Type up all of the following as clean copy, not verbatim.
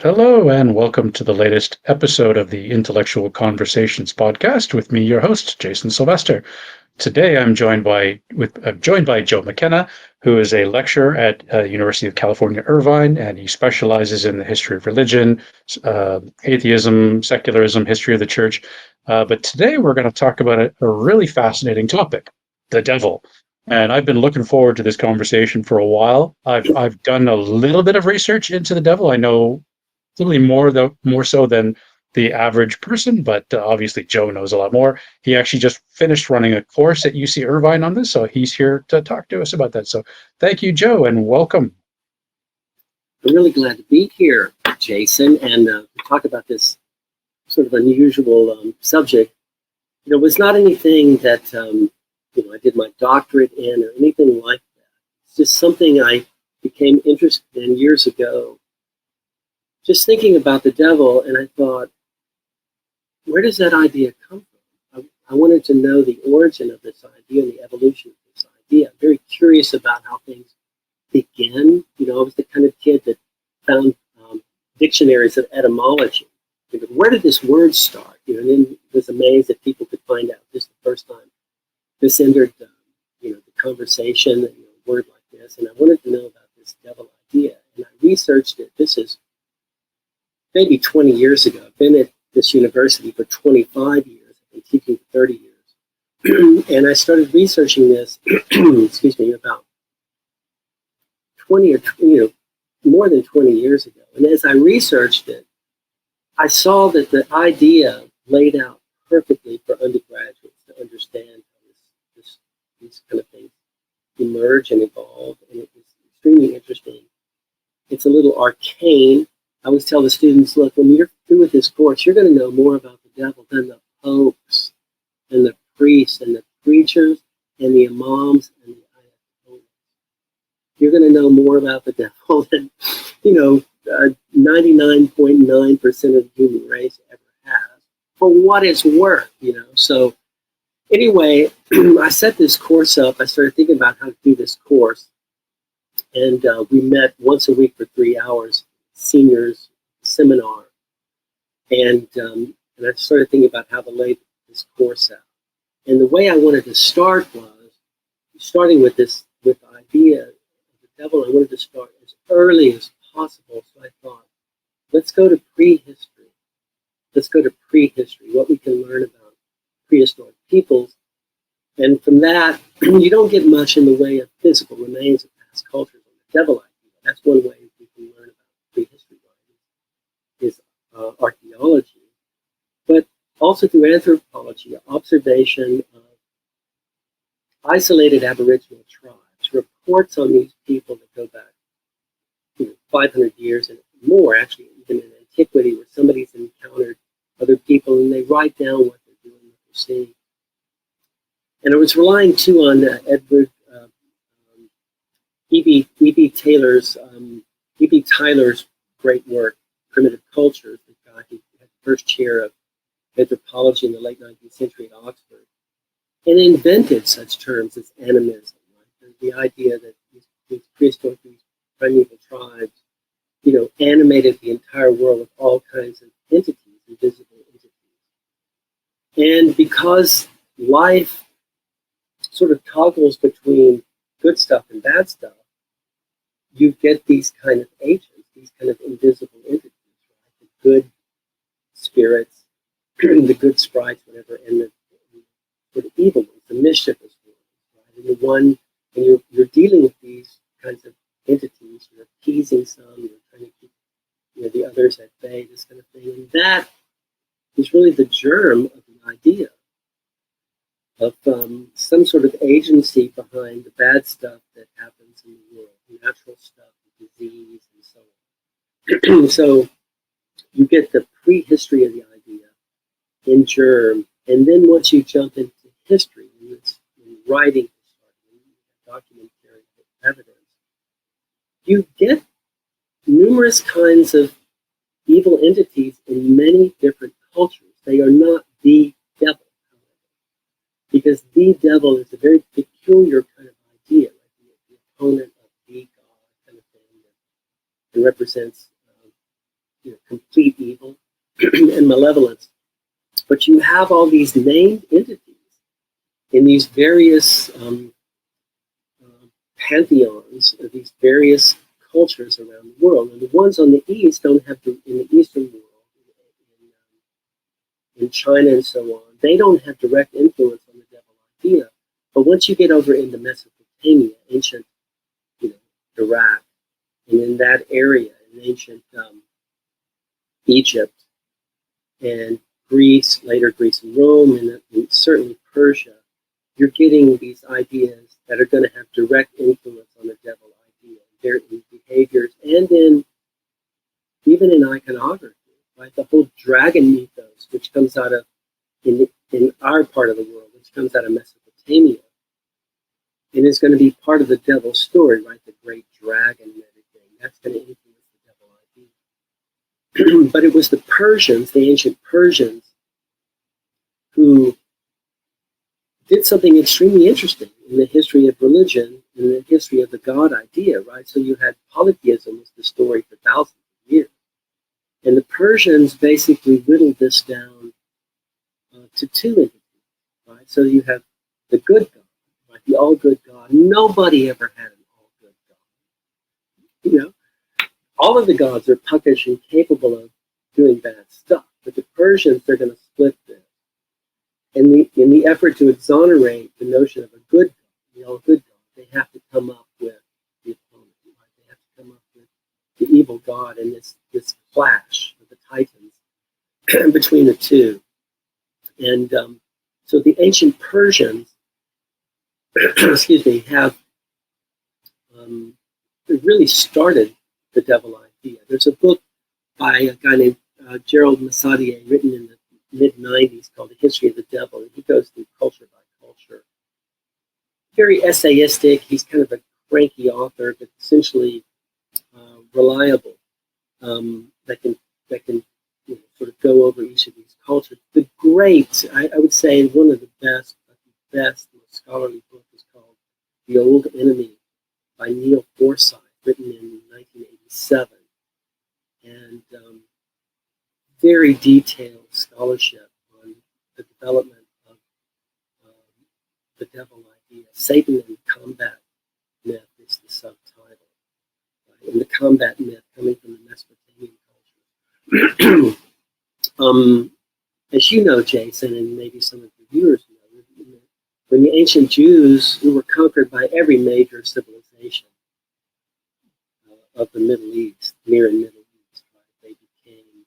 Hello, and welcome to the latest episode of the Intellectual Conversations podcast with me, your host, Jason Sylvester. Today, I'm joined by Joe McKenna, who is a lecturer at University of California, Irvine, and he specializes in the history of religion, atheism, secularism, history of the church. But today, we're going to talk about a really fascinating topic: the devil. And I've been looking forward to this conversation for a while. I've done a little bit of research into the devil. I know certainly more so than the average person, but obviously Joe knows a lot more. He actually just finished running a course at UC Irvine on this, so he's here to talk to us about that. So thank you, Joe, and welcome. I'm really glad to be here, Jason, and talk about this sort of unusual subject. It was not anything that I did my doctorate in or anything like that. It's just something I became interested in years ago. Just thinking about the devil, and I thought, where does that idea come from? I wanted to know the origin of this idea and the evolution of this idea. I'm very curious about how things begin. I was the kind of kid that found dictionaries of etymology. Where did this word start? And then was amazed that people could find out just the first time this entered, the conversation, a word like this. And I wanted to know about this devil idea, and I researched it. This is maybe 20 years ago. I've been at this university for 25 years. I've been teaching for 30 years. And I started researching this, about 20 or, more than 20 years ago. And as I researched it, I saw that the idea laid out perfectly for undergraduates to understand how these kind of things emerge and evolve. And it was extremely interesting. It's a little arcane. I always tell the students, look, when you're through with this course, you're going to know more about the devil than the popes and the priests and the preachers and the imams and the ayatollahs. You're going to know more about the devil than, 99.9% of the human race ever has, for what it's worth, So anyway, I set this course up. I started thinking about how to do this course. And we met once a week for 3 hours, seniors seminar. And I started thinking about how to lay this course out. And the way I wanted to start was, starting with the idea of the devil, I wanted to start as early as possible. So I thought, let's go to prehistory. Let's go to prehistory, what we can learn about prehistoric peoples. And from that, you don't get much in the way of physical remains of past cultures on the devil idea. That's one way we can learn about prehistory is archaeology, but also through anthropology, observation of isolated Aboriginal tribes, reports on these people that go back 500 years and more, actually, even in antiquity, where somebody's encountered other people and they write down what they're doing, what they're seeing. And I was relying too on Edward E.B. Tyler's great work, Primitive Cultures. The guy who had the first chair of anthropology in the late 19th century at Oxford, and invented such terms as animism, right? The idea that these prehistoric, these primeval tribes, animated the entire world with all kinds of entities, invisible entities. And because life sort of toggles between good stuff and bad stuff, you get these kind of agents, these kind of invisible entities, right? The good spirits, the good sprites, whatever, and the evil ones, the mischievous ones, right? And you're dealing with these kinds of entities, you're appeasing some, you're trying to keep the others at bay, this kind of thing. And that is really the germ of the idea of some sort of agency behind the bad stuff that happens in the world, natural stuff, disease, and so on. So you get the prehistory of the idea in germ, and then once you jump into history, when writing documentary evidence, you get numerous kinds of evil entities in many different cultures. They are not the devil, however, because the devil is a very peculiar kind of idea, like the opponent of the God kind of thing, that represents complete evil and malevolence. But you have all these named entities in these various pantheons of these various cultures around the world. And the ones on the east don't have in the Eastern world, in China and so on, they don't have direct influence on the devil idea. But once you get over into Mesopotamia, ancient, Iraq, and in that area, in ancient Egypt, and Greece, later Greece and Rome, and certainly Persia, you're getting these ideas that are going to have direct influence on the devil idea, their behaviors, and even in iconography, right? The whole dragon mythos, which comes out of, in our part of the world, which comes out of Mesopotamia, and is going to be part of the devil's story, right? The great dragon and everything. That's going to influence the devil idea. But it was the Persians, the ancient Persians, who did something extremely interesting in the history of religion, in the history of the God idea, right? So you had polytheism was the story for thousands of years. And the Persians basically whittled this down to two entities, right? So you have the good God, right? The all-good God. Nobody ever had an all-good God. All of the gods are puckish and capable of doing bad stuff. But the Persians, they're going to split this. In the effort to exonerate the notion of a good God, the all-good God, they have to come up with the opponent, right? They have to come up with the evil God and this clash of the titans between the two. And so the ancient Persians, excuse me, have really started the devil idea. There's a book by a guy named Gerald Massadier, written in the mid-90s, called The History of the Devil, and he goes through culture by culture. Very essayistic. He's kind of a cranky author, but essentially reliable. That can sort of go over each of these cultures. The great, I would say, one of the best, most scholarly book is called The Old Enemy by Neil Forsyth, written in 1987, and very detailed scholarship on the development of the devil idea. Satan and combat myth is the subtitle. Right? And the combat myth coming from the Mesopotamian culture. As you know, Jason, and maybe some of the viewers know, when the ancient Jews, who were conquered by every major civilization of the Middle East, Near and Middle East, right? They became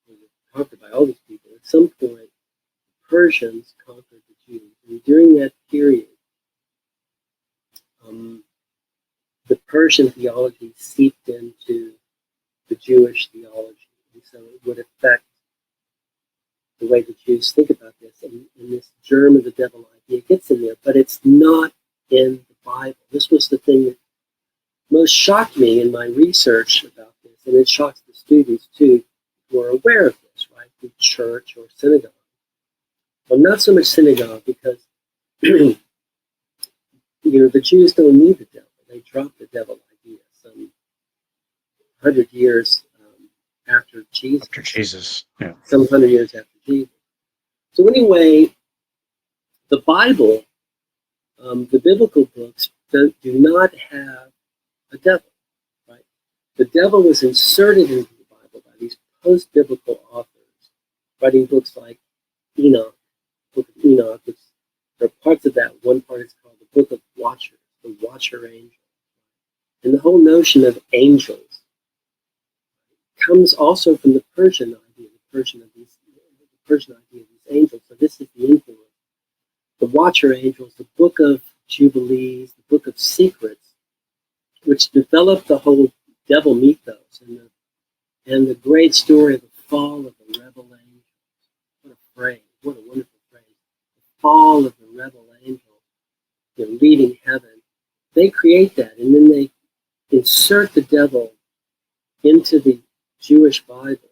they were conquered by all these people. At some point, the Persians conquered the Jews, and during that period, the Persian theology seeped into the Jewish theology, and so it would affect the way the Jews think about this, and this germ of the devil idea gets in there, but it's not in the Bible. This was the thing that most shocked me in my research about this, and it shocks the students too, who are aware of this, right, through church or synagogue. Well, not so much synagogue, because the Jews don't need the devil. They dropped the devil idea some 100 years after Jesus. After Jesus, yeah. Some 100 years after Jesus. So anyway, the Bible, the biblical books, do not have a devil, right? The devil was inserted into the Bible by these post-biblical authors, writing books like Enoch, Book of Enoch, which there are parts of that. One part is called the Book of Watchers, the Watcher Angel. And the whole notion of angels comes also from the Persian idea, the Persian idea of these angels. So this is the influence. The Watcher Angels, the Book of Jubilees, the Book of Secrets, which developed the whole devil mythos and the great story of the fall of the rebel angels. What a phrase! What a wonderful phrase! The fall of the rebel angels, leaving heaven. They create that, and then they insert the devil into the Jewish Bible,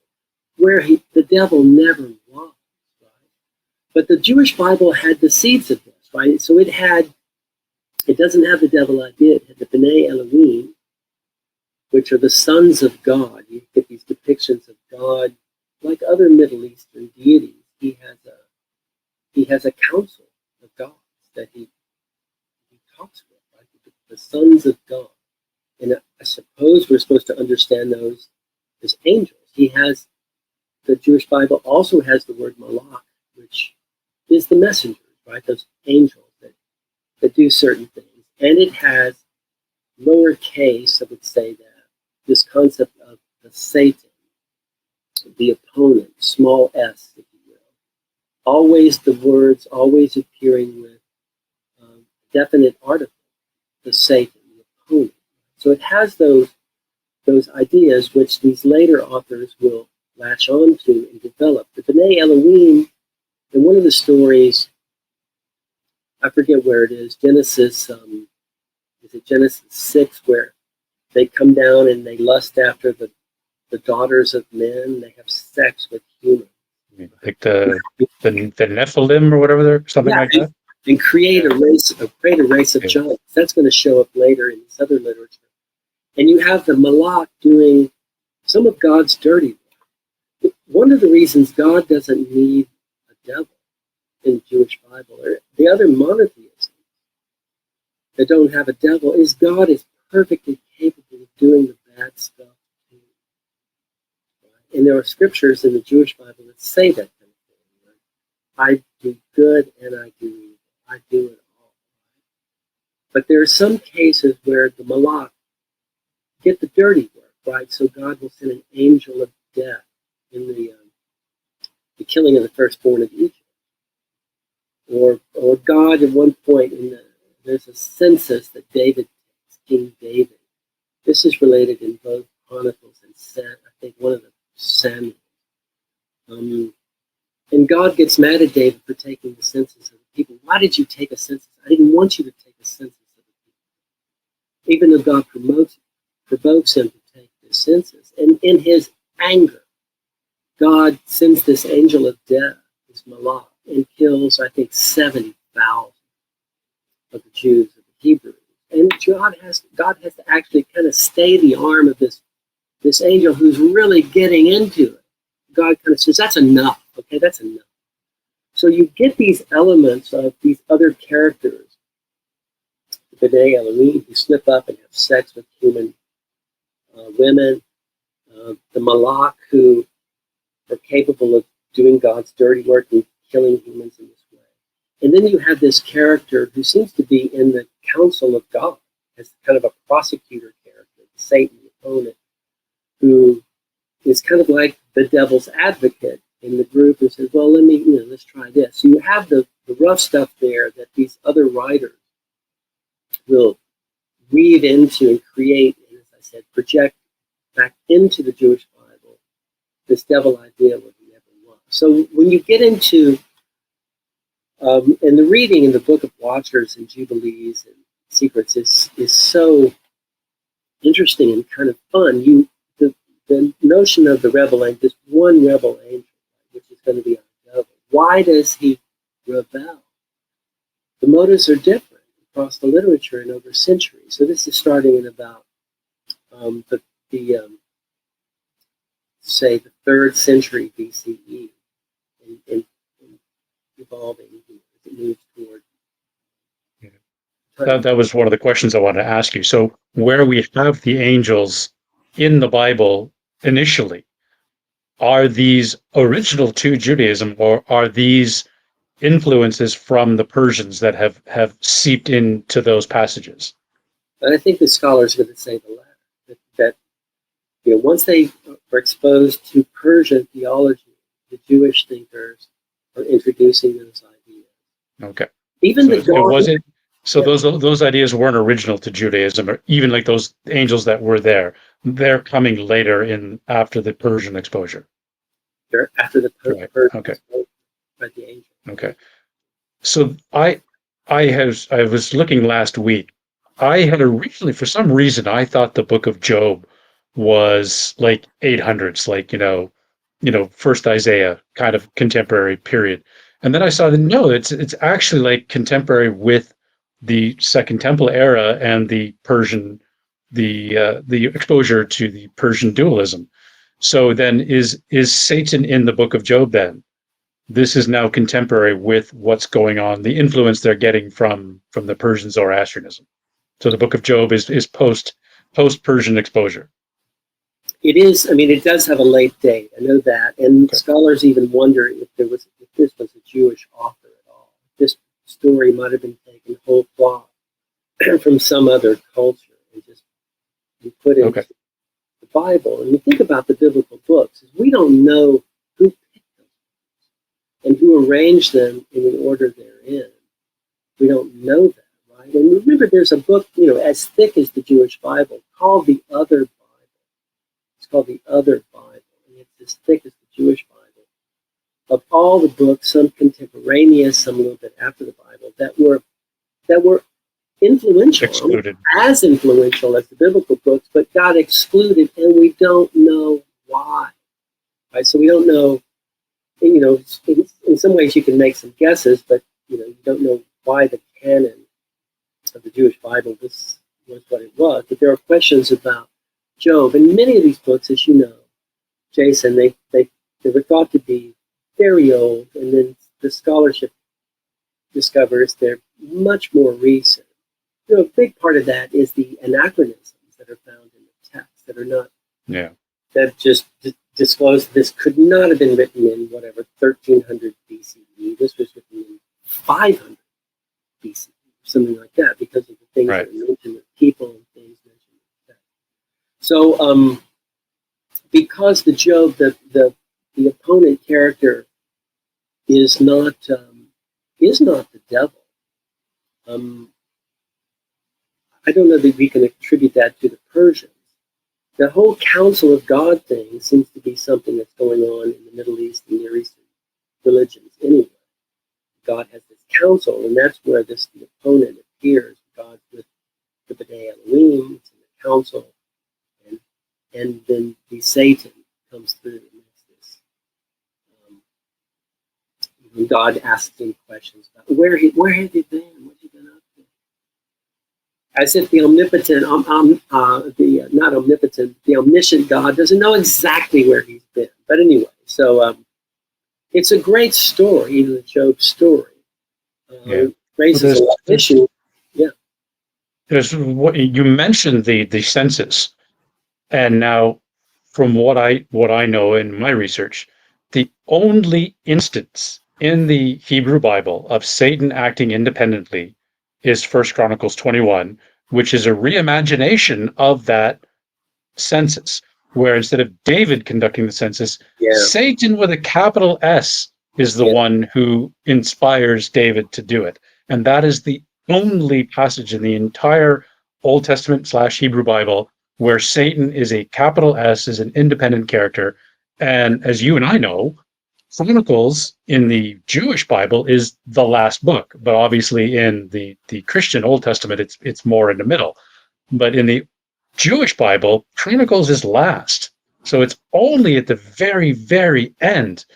where the devil never was, right? But the Jewish Bible had the seeds of this, right? So it doesn't have the devil idea. It had the B'nai Elohim, which are the sons of God. You get these depictions of God, like other Middle Eastern deities. He has a council of gods that he talks with, right? The sons of God. And I suppose we're supposed to understand those as angels. The Jewish Bible also has the word malach, which is the messengers, right? Those angels that do certain things. And it has lowercase, I would say that, this concept of the Satan, the opponent, small s, if you will. Always the words, always appearing with definite article, the Satan, the opponent. So it has those ideas which these later authors will latch on to and develop. The B'nai Elohim, in one of the stories, I forget where it is, Genesis 6, where they come down and they lust after the daughters of men, they have sex with humans. Like the Nephilim or whatever, they're something like that? And create a race of giants. That's going to show up later in this other literature. And you have the Malach doing some of God's dirty work. One of the reasons God doesn't need a devil in the Jewish Bible, or the other monotheists that don't have a devil, is God is perfectly capable of doing the bad stuff too. Right? And there are scriptures in the Jewish Bible that say that kind of thing. Right? I do good and I do evil. I do it all. But there are some cases where the Malach get the dirty work, right? So God will send an angel of death in the killing of the firstborn of Egypt. Or God at one point there's a census that David takes, King David. This is related in both Chronicles and I think one of the Samuel. And God gets mad at David for taking the census of the people. Why did you take a census? I didn't want you to take a census of the people. Even though God provokes him to take the census. And in his anger, God sends this angel of death, this Malach, and kills, I think, 70,000 of the Jews, of the Hebrews. And God has to actually kind of stay the arm of this angel who's really getting into it. God kind of says, that's enough, okay, that's enough. So you get these elements of these other characters, the B'nai Elohim, who slip up and have sex with human women, the Malach, who are capable of doing God's dirty work and killing humans in this way. And then you have this character who seems to be in the council of God as kind of a prosecutor character, Satan, the opponent, who is kind of like the devil's advocate in the group who says, well, let's try this. So you have the rough stuff there that these other writers will weave into and create, and as I said, project back into the Jewish Bible this devil idea of what he ever was. So when you get into and the reading in the Book of Watchers and Jubilees and Secrets is so interesting and kind of fun. The notion of the rebel angel, this one rebel angel, which is going to be our devil. Why does he rebel? The motives are different across the literature and over centuries. So this is starting in about the 3rd century BCE, and evolving as it moves toward. That was one of the questions I wanted to ask you. So where we have the angels in the Bible initially, are these original to Judaism, or are these influences from the Persians that have seeped into those passages? And I think the scholars are going to say the latter. That once they are exposed to Persian theology, the Jewish thinkers are introducing those ideas. Okay. Even those ideas weren't original to Judaism, or even like those angels that were there. They're coming later after the Persian exposure. They're after the Persian okay. exposure by the angel. Okay. So I was looking last week. I had originally, for some reason, I thought the Book of Job was like 800s, like first Isaiah kind of contemporary period. And then I saw that no, it's actually like contemporary with the Second Temple era and the Persian the exposure to the Persian dualism. So then, is Satan in the Book of Job? Then this is now contemporary with what's going on, the influence they're getting from the Persian Zoroastrianism. So the Book of Job is post Persian exposure. It is. I mean, it does have a late date. I know that, and Okay. scholars even wonder if this was a Jewish author at all. This story might have been taken whole cloth from some other culture and just put into Okay. the Bible. And you think about the biblical books, is we don't know who picked them and who arranged them in the order they're in. We don't know that, right? And remember, there's a book, as thick as the Jewish Bible, called the Other Bible. It's called the Other Bible, and it's as thick as the Jewish Bible. Of all the books, some contemporaneous, some a little bit after the Bible, that were influential, Excluded. as influential as the biblical books, but got excluded, and we don't know why. Right? So we don't know. In some ways, you can make some guesses, but you don't know why the canon of the Jewish Bible was what it was. But there are questions about Job, and many of these books, as you know, Jason, they were thought to be very old, and then the scholarship discovers they're much more recent. A big part of that is the anachronisms that are found in the text that are not, that just disclose this could not have been written in whatever 1300 BCE. This was written in 500 BCE, something like that, because of the things that are mentioned with people and things mentioned in the text. So, because the Job, the opponent character is not the devil. I don't know that we can attribute that to the Persians. The whole Council of God thing seems to be something that's going on in the Middle East and Near Eastern religions anyway. God has this council, and that's where the opponent appears. God with the B'nai Elohim, it's in the council, and then the Satan comes through and makes this. When God asks him questions about where have you been? What have you been up to? As if the omnipotent, not omnipotent, the omniscient God doesn't know exactly where he's been. But anyway, so it's a great story, the Job story. Raises a lot of issues. Yeah. There's what you mentioned, the census, and now from what I know in my research, the only instance in the Hebrew Bible of Satan acting independently is 1 Chronicles 21, which is a reimagination of that census, where instead of David conducting the census, Satan with a capital S is the one who inspires David to do it. And that is the only passage in the entire Old Testament / Hebrew Bible where Satan is a capital S, is an independent character. And as you and I know, Chronicles in the Jewish Bible is the last book, but obviously in the Christian Old Testament, it's more in the middle. But in the Jewish Bible, Chronicles is last. So it's only at the very, very end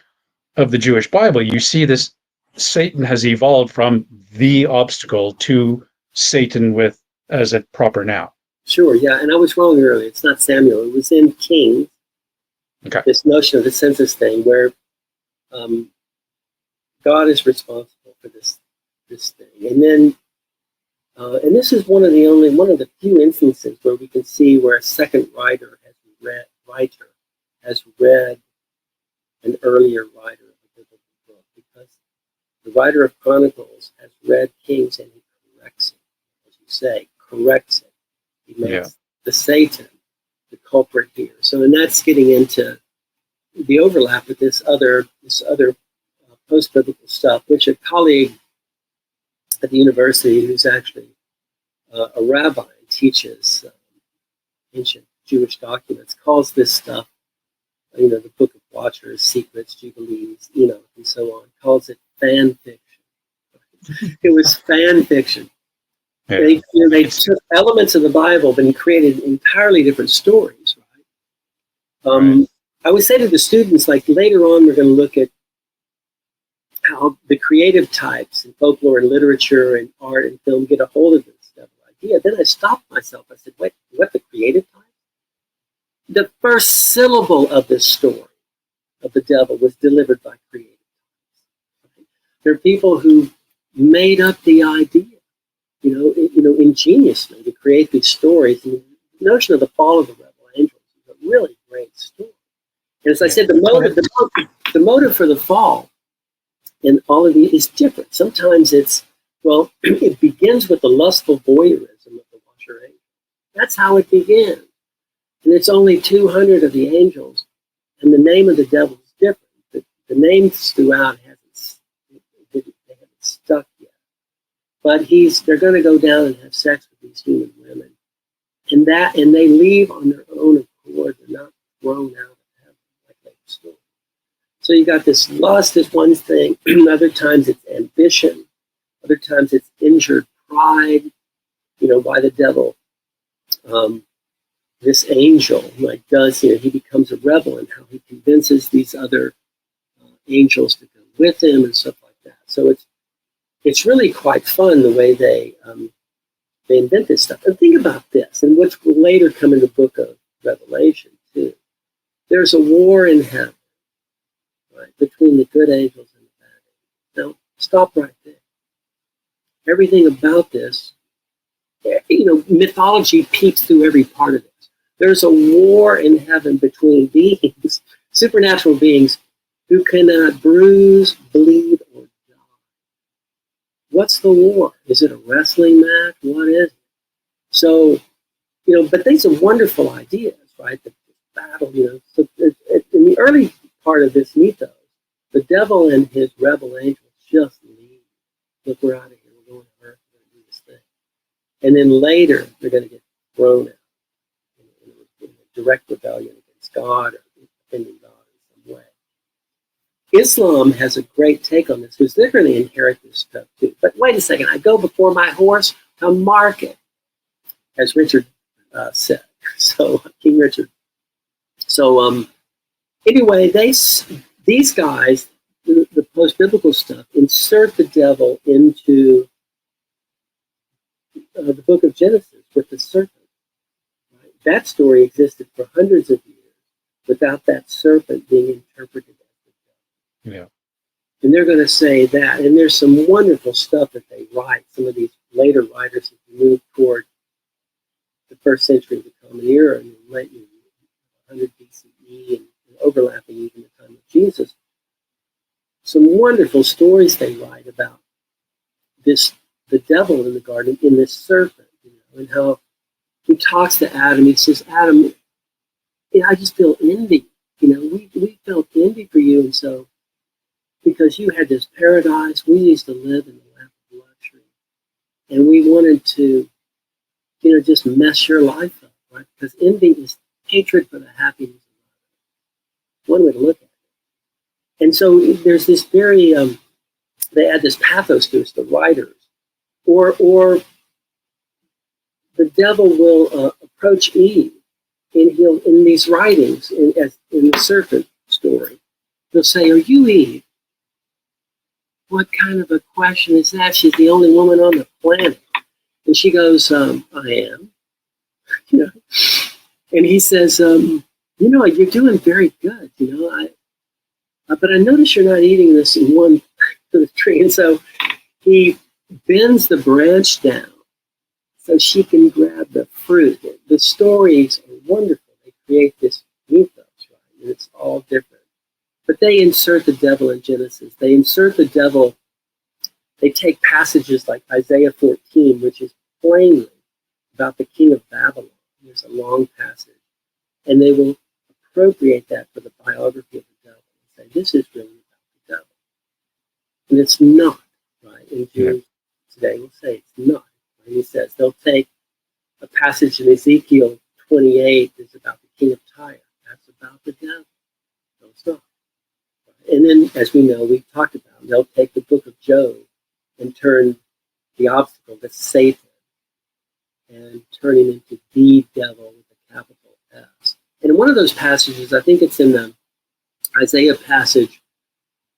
of the Jewish Bible you see this Satan has evolved from the obstacle to Satan with as a proper noun. Sure, yeah, and I was wrong earlier. It's not Samuel. It was in Kings. Okay. This notion of the census thing, where God is responsible for this thing, and then and this is one of the few instances where we can see where a second writer has read an earlier writer of the biblical book, because the writer of Chronicles has read Kings and he corrects it, as you say, corrects it. He makes the Satan the culprit here. So, and that's getting into the overlap with this other post-biblical stuff, which a colleague at the university, who's actually a rabbi and teaches ancient Jewish documents, calls this stuff, the Book of Watchers, Secrets, Jubilees, Enoch, and so on, calls it fan fiction. It was fan fiction. Yeah. They took elements of the Bible and created entirely different stories, right? I would say to the students, like later on, we're going to look at how the creative types in folklore and literature and art and film get a hold of this stuff, like idea. Then I stopped myself. I said, wait, what, the creative type? The first syllable of this story of the devil was delivered by creative types. There are people who made up the idea, ingeniously to create these stories. And the notion of the fall of the rebel angels is a really great story. And as I said, the motive for the fall in all of these is different. Sometimes it begins with the lustful voyeurism of the washer angel. That's how it begins. And it's only 200 of the angels, and the name of the devil is different. The names throughout they haven't stuck yet. But they're going to go down and have sex with these human women. And they leave on their own accord. They're not thrown out of heaven like they were. So you got this lust is one thing. Other times it's ambition. Other times it's injured pride. Why the devil, this angel, he becomes a rebel, and how he convinces these other angels to go with him and stuff like that. So it's really quite fun the way they invent this stuff. And think about this, and which will later come in the book of Revelation too. There's a war in heaven, right, between the good angels and the bad angels. Now, stop right there. Everything about this, mythology peeks through every part of this. There's a war in heaven between beings, supernatural beings, who cannot bruise, bleed, or die. What's the war? Is it a wrestling match? What is it? So, but these are wonderful ideas, right? The battle, So in the early part of this mythos, the devil and his rebel angels just leave. Look, we're out of here. We're going to Earth. We're going to do this thing. And then later, they're going to get thrown out in a direct rebellion against God or offending God in some way. Islam has a great take on this because they're going to inherit this stuff too. But wait a second, I go before my horse to market, as Richard said. So King Richard. So anyway, these guys, the post-biblical stuff, insert the devil into the book of Genesis with the serpent. Right? That story existed for hundreds of years without that serpent being interpreted as the devil. Yeah. And they're going to say that. And there's some wonderful stuff that they write. Some of these later writers have moved toward the first century of the Common Era and late 100 BCE and overlapping even the time of Jesus. Some wonderful stories they write about the devil in the garden, in this serpent, and how he talks to Adam. He says, Adam, I just feel envy. We felt envy for you, and so because you had this paradise, we used to live in the lap of luxury, and we wanted to, just mess your life up, right? Because envy is hatred for the happiness of others. One way to look at it. And so there's this very, they add this pathos to us, the writers, or the devil will approach Eve, and he'll, in these writings, in the serpent story, he'll say, "Are you Eve?" What kind of a question is that? She's the only woman on the planet. And she goes, I am. And he says, you're doing very good. But I notice you're not eating this in one tree. And so he bends the branch down so she can grab the fruit. The stories are wonderful. They create this mythos, right? And it's all different. But they insert the devil in Genesis. They insert the devil. They take passages like Isaiah 14, which is plainly about the king of Babylon. There's a long passage. And they will appropriate that for the biography of the devil and say, this is really about the devil. And it's not, right? And Jews today will say it's not. Right? He says they'll take a passage in Ezekiel 28 that's about the king of Tyre. That's about the devil. No, it's not. And then, as we know, we talked about, they'll take the book of Job and turn the obstacle to Satan and turn him into the devil with a capital S. And in one of those passages, I think it's in the Isaiah passage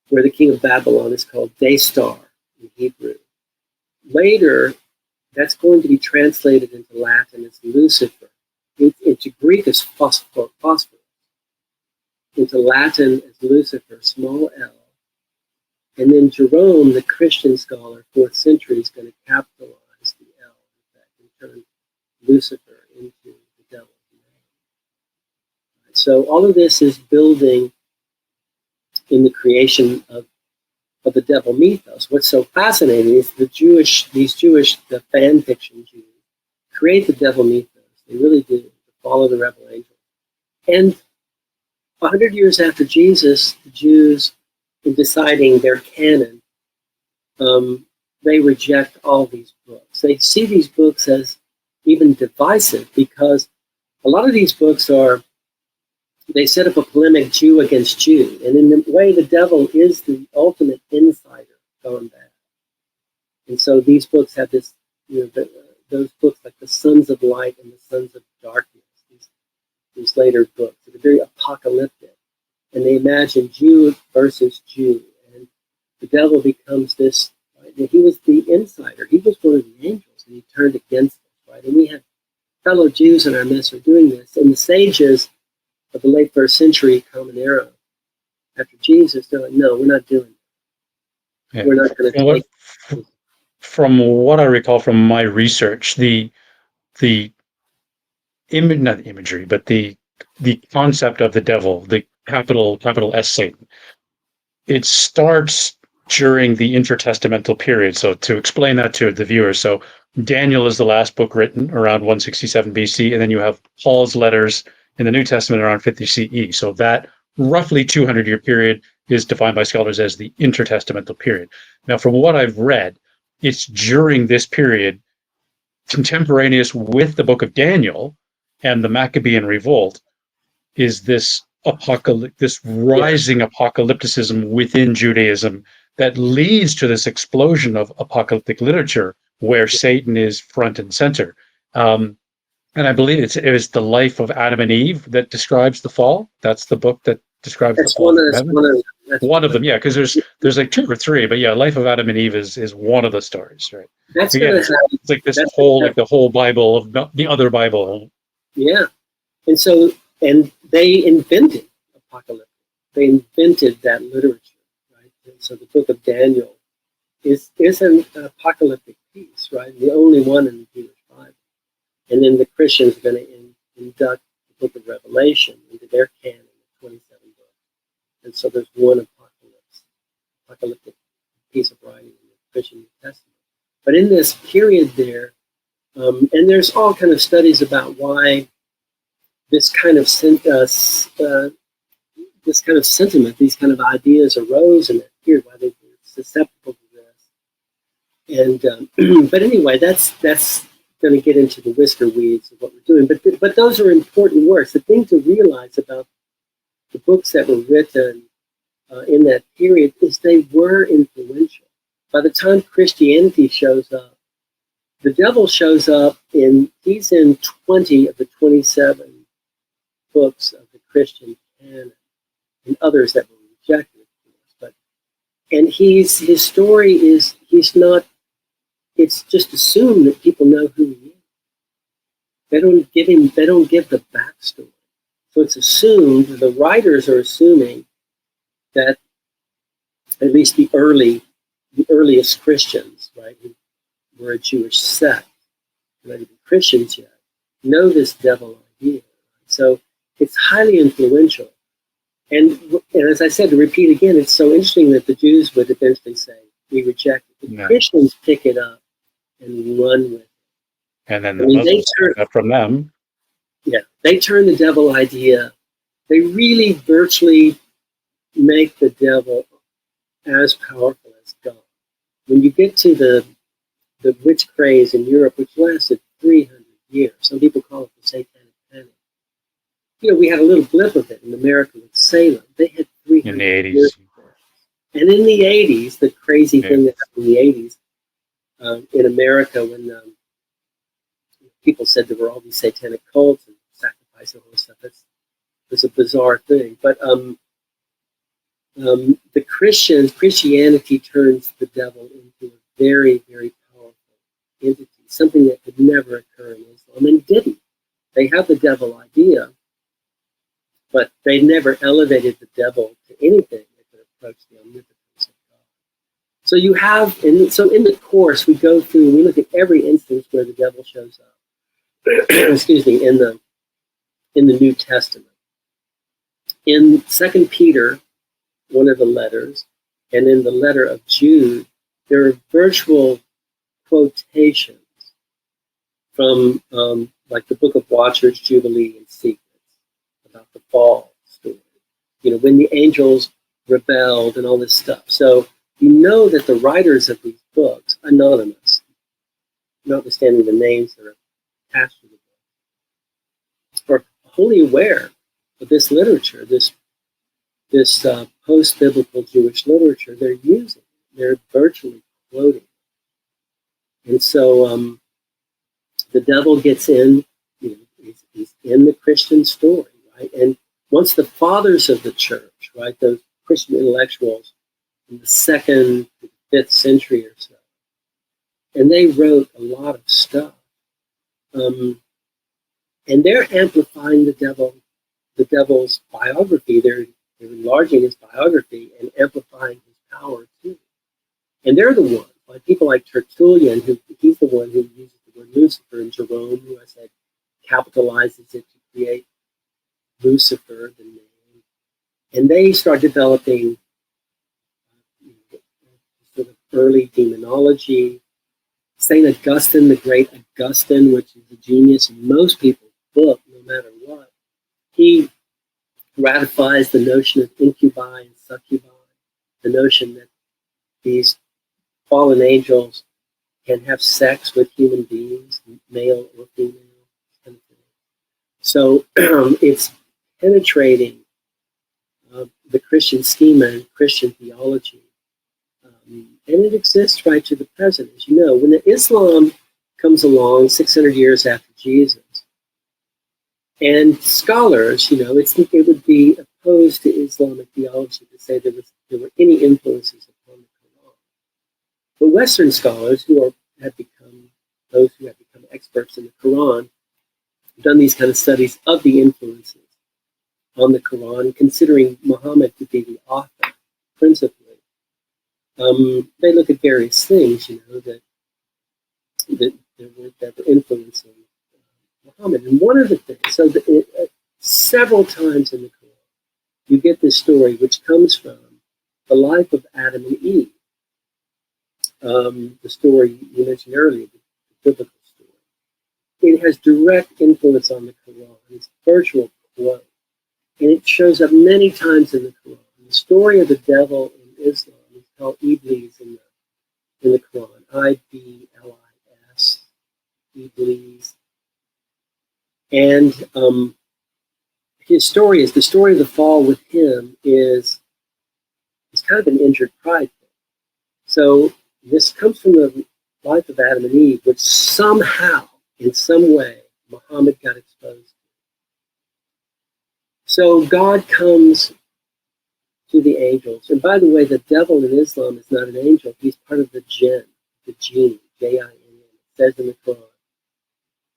where the king of Babylon is called Daystar in Hebrew. Later, That's going to be translated into Latin as Lucifer. Into Greek as phosphorus. Into Latin as Lucifer, small l. And then Jerome, the Christian scholar, 4th century, is going to capitalize the L, in fact, and turn Lucifer into the devil's name. So all of this is building in the creation of the devil mythos. What's so fascinating is the fan fiction Jews, create the devil mythos. They really do, to follow the rebel angel. And 100 years after Jesus, the Jews, in deciding their canon, they reject all these books. They see these books as even divisive because a lot of these books they set up a polemic Jew against Jew. And in a way, the devil is the ultimate insider gone bad. And so these books have this, those books like the Sons of Light and the Sons of Darkness, these later books that are very apocalyptic. And they imagine Jew versus Jew. And the devil becomes this, right? And he was the insider. He was one of the angels, and he turned against us, right? And we have fellow Jews in our midst who are doing this. And the sages of the late 1st century Common Era, after Jesus, they're like, no, we're not doing it. Yeah. We're not going to take. From what I recall from my research, not the imagery, but the concept of the devil, the capital S Satan, it starts during the intertestamental period. So to explain that to the viewers, so Daniel is the last book written around 167 BC, and then you have Paul's letters in the New Testament around 50 CE. So that roughly 200-year period is defined by scholars as the intertestamental period. Now, from what I've read, it's during this period, contemporaneous with the book of Daniel and the Maccabean revolt, is this rising apocalypticism within Judaism that leads to this explosion of apocalyptic literature where Satan is front and center. And I believe it was the life of Adam and Eve that describes the fall. That's the book that describes the fall. One of them, yeah, because there's like 2 or 3, but yeah, Life of Adam and Eve is one of the stories, right? It's like this the whole Bible of the other Bible. Yeah, and they invented apocalypse. They invented that literature, right? And so the book of Daniel is an apocalyptic piece, right? The only one in the Jewish Bible. And then the Christians are going to induct the book of Revelation into their canon of 27 books. And so there's one apocalyptic piece of writing in the Christian New Testament. But in this period there, and there's all kind of studies about why this kind of sentiment, these kind of ideas arose in that period, why they were susceptible to this. And but anyway, that's going to get into the whisker weeds of what we're doing. But those are important works. The thing to realize about the books that were written in that period is they were influential. By the time Christianity shows up, the devil shows up he's in 20 of the 27 books of the Christian canon, and others that were rejected, of course. And his story is, it's just assumed that people know who he is. They don't give the backstory. So it's assumed, the writers are assuming that at least the earliest Christians, right, who were a Jewish sect, not even Christians yet, know this devil idea. So it's highly influential. And as I said, to repeat again, it's so interesting that the Jews would eventually say, we reject it. The Christians pick it up and run with it. And then the Muslims turn it up from them. Yeah, they turn the devil idea. They really virtually make the devil as powerful as God. When you get to the witch craze in Europe, which lasted 300 years, some people call it the Satanic Panic. We had a little blip of it in America with Salem. They had 300 in the 80s. Years. And in the 80s, the crazy thing that happened in the 80s in America when people said there were all these satanic cults and sacrifice and all this stuff. It was a bizarre thing. But the Christianity turns the devil into a very, very powerful entity. something that could never occur in Islam, and didn't. They had the devil idea, but they never elevated the devil to anything that could approach the omnipotence of God. So you have, so in the course we go through, we look at every instance where the devil shows up. Excuse me, in the New Testament. In 2 Peter, one of the letters, and in the letter of Jude, there are virtual quotations from like the Book of Watchers, Jubilee, and Secrets about the fall story. You know, when the angels rebelled and all this stuff. So you know that the writers of these books, anonymous, notwithstanding the names that are attached to the book, are wholly aware of this literature, this post-biblical Jewish literature they're using. They're virtually quoting. And so the devil gets in, he's in the Christian story, right? And once the fathers of the church, right, those Christian intellectuals in the 2nd to 5th century or so, and they wrote a lot of stuff, and they're amplifying the devil's biography. They're enlarging his biography and amplifying his power too. And they're the ones, like people like Tertullian, he's the one who uses the word Lucifer, and Jerome, who I said capitalizes it to create Lucifer, the name. And they start developing sort of early demonology. St. Augustine, the great Augustine, which is a genius in most people's book, no matter what, he ratifies the notion of incubi and succubi, the notion that these fallen angels can have sex with human beings, male or female, kind of thing. So it's penetrating the Christian schema and Christian theology. And it exists right to the present, as you know. When Islam comes along 600 years after Jesus, and scholars, it would be opposed to Islamic theology to say there were any influences upon the Quran. But Western scholars those who have become experts in the Quran, have done these kind of studies of the influences on the Quran, considering Muhammad to be the author, principally. They look at various things, that were influencing Muhammad. And one of the things, so several times in the Quran, you get this story which comes from the life of Adam and Eve. The story you mentioned earlier, the biblical story. It has direct influence on the Quran. It's a virtual quote. And it shows up many times in the Quran. The story of the devil in Islam is called Iblis in the Quran. Iblis, Iblis. And his story is, the story of the fall with him is kind of an injured pride thing. So this comes from the life of Adam and Eve, which somehow, in some way, Muhammad got exposed to. So God comes to the angels. And by the way, the devil in Islam is not an angel. He's part of the jinn, the jinn, J-I-N-N. It says in the Quran.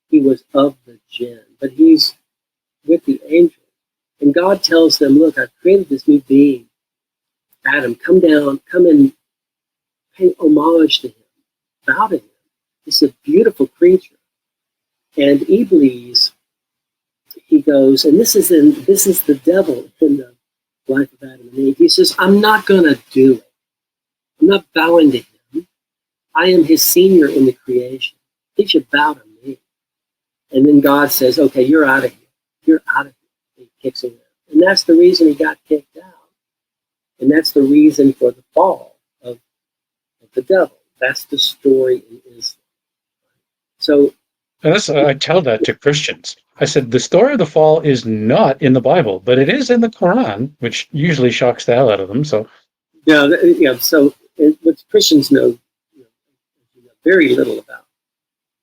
He was of the jinn, but he's with the angels. And God tells them, look, I've created this new being. Adam, come down, come and pay homage to him, bow to him. This is a beautiful creature. And Iblis, he goes, and this is the devil in the life of Adam and Eve. He says, I'm not going to do it. I'm not bowing to him. I am his senior in the creation. He should bow to me. And then God says, okay, you're out of here. You're out of here. He kicks him out. And that's the reason he got kicked out. And that's the reason for the fall of the devil. That's the story in Islam. So I tell that to Christians. I said, the story of the fall is not in the Bible, but it is in the Quran, which usually shocks the hell out of them. So, so what Christians know very little about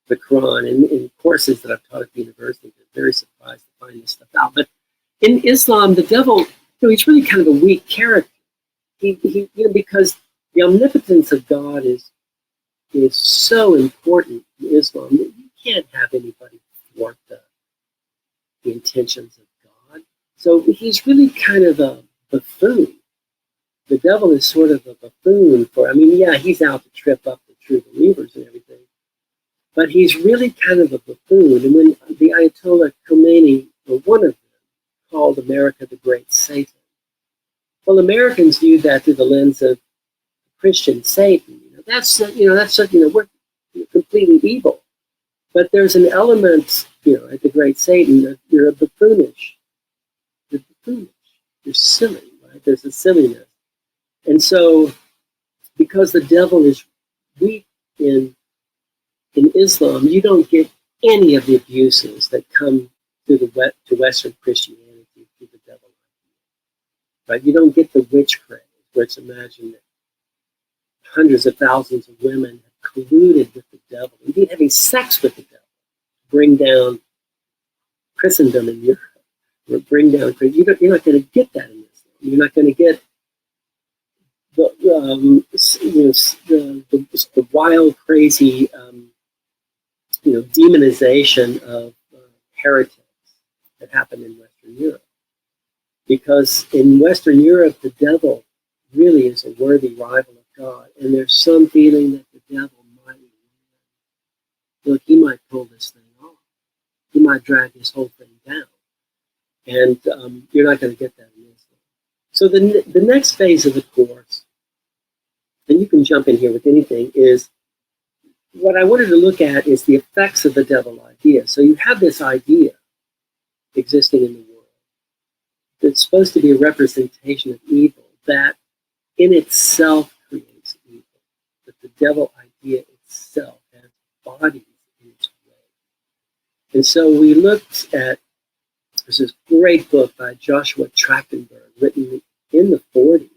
the Quran. And in courses that I've taught at the university, they're very surprised to find this stuff out. But in Islam, the devil, he's really kind of a weak character. He because the omnipotence of God is so important. Islam, you can't have anybody thwart the intentions of God. So he's really kind of a buffoon. The devil is sort of a buffoon for, he's out to trip up the true believers and everything, but he's really kind of a buffoon. And when the Ayatollah Khomeini, or one of them, called America the Great Satan, well, Americans view that through the lens of Christian Satan. We're completely evil. But there's an element, at the Great Satan, that you're buffoonish. You're buffoonish. You're silly, right? There's a silliness. And so, because the devil is weak in Islam, you don't get any of the abuses that come to Western Christianity through the devil. Right? You don't get the witch craze, where it's imagined that hundreds of thousands of women have colluded with the devil, indeed having sex with the devil, to bring down Christendom in Europe, or bring down. You're not going to get that in Islam. You're not going to get the wild, crazy, demonization of heretics that happened in Western Europe. Because in Western Europe, the devil really is a worthy rival of God, and there's some feeling that the devil might win. Look, he might pull this thing off. He might drag this whole thing down, and you're not going to get that in Islam. So the next phase of the course, and you can jump in here with anything, is what I wanted to look at is the effects of the devil idea. So you have this idea existing in the world that's supposed to be a representation of evil that in itself creates evil. But the devil idea itself has bodies in its way. And so we looked at, there's this great book by Joshua Trachtenberg written in the 40s,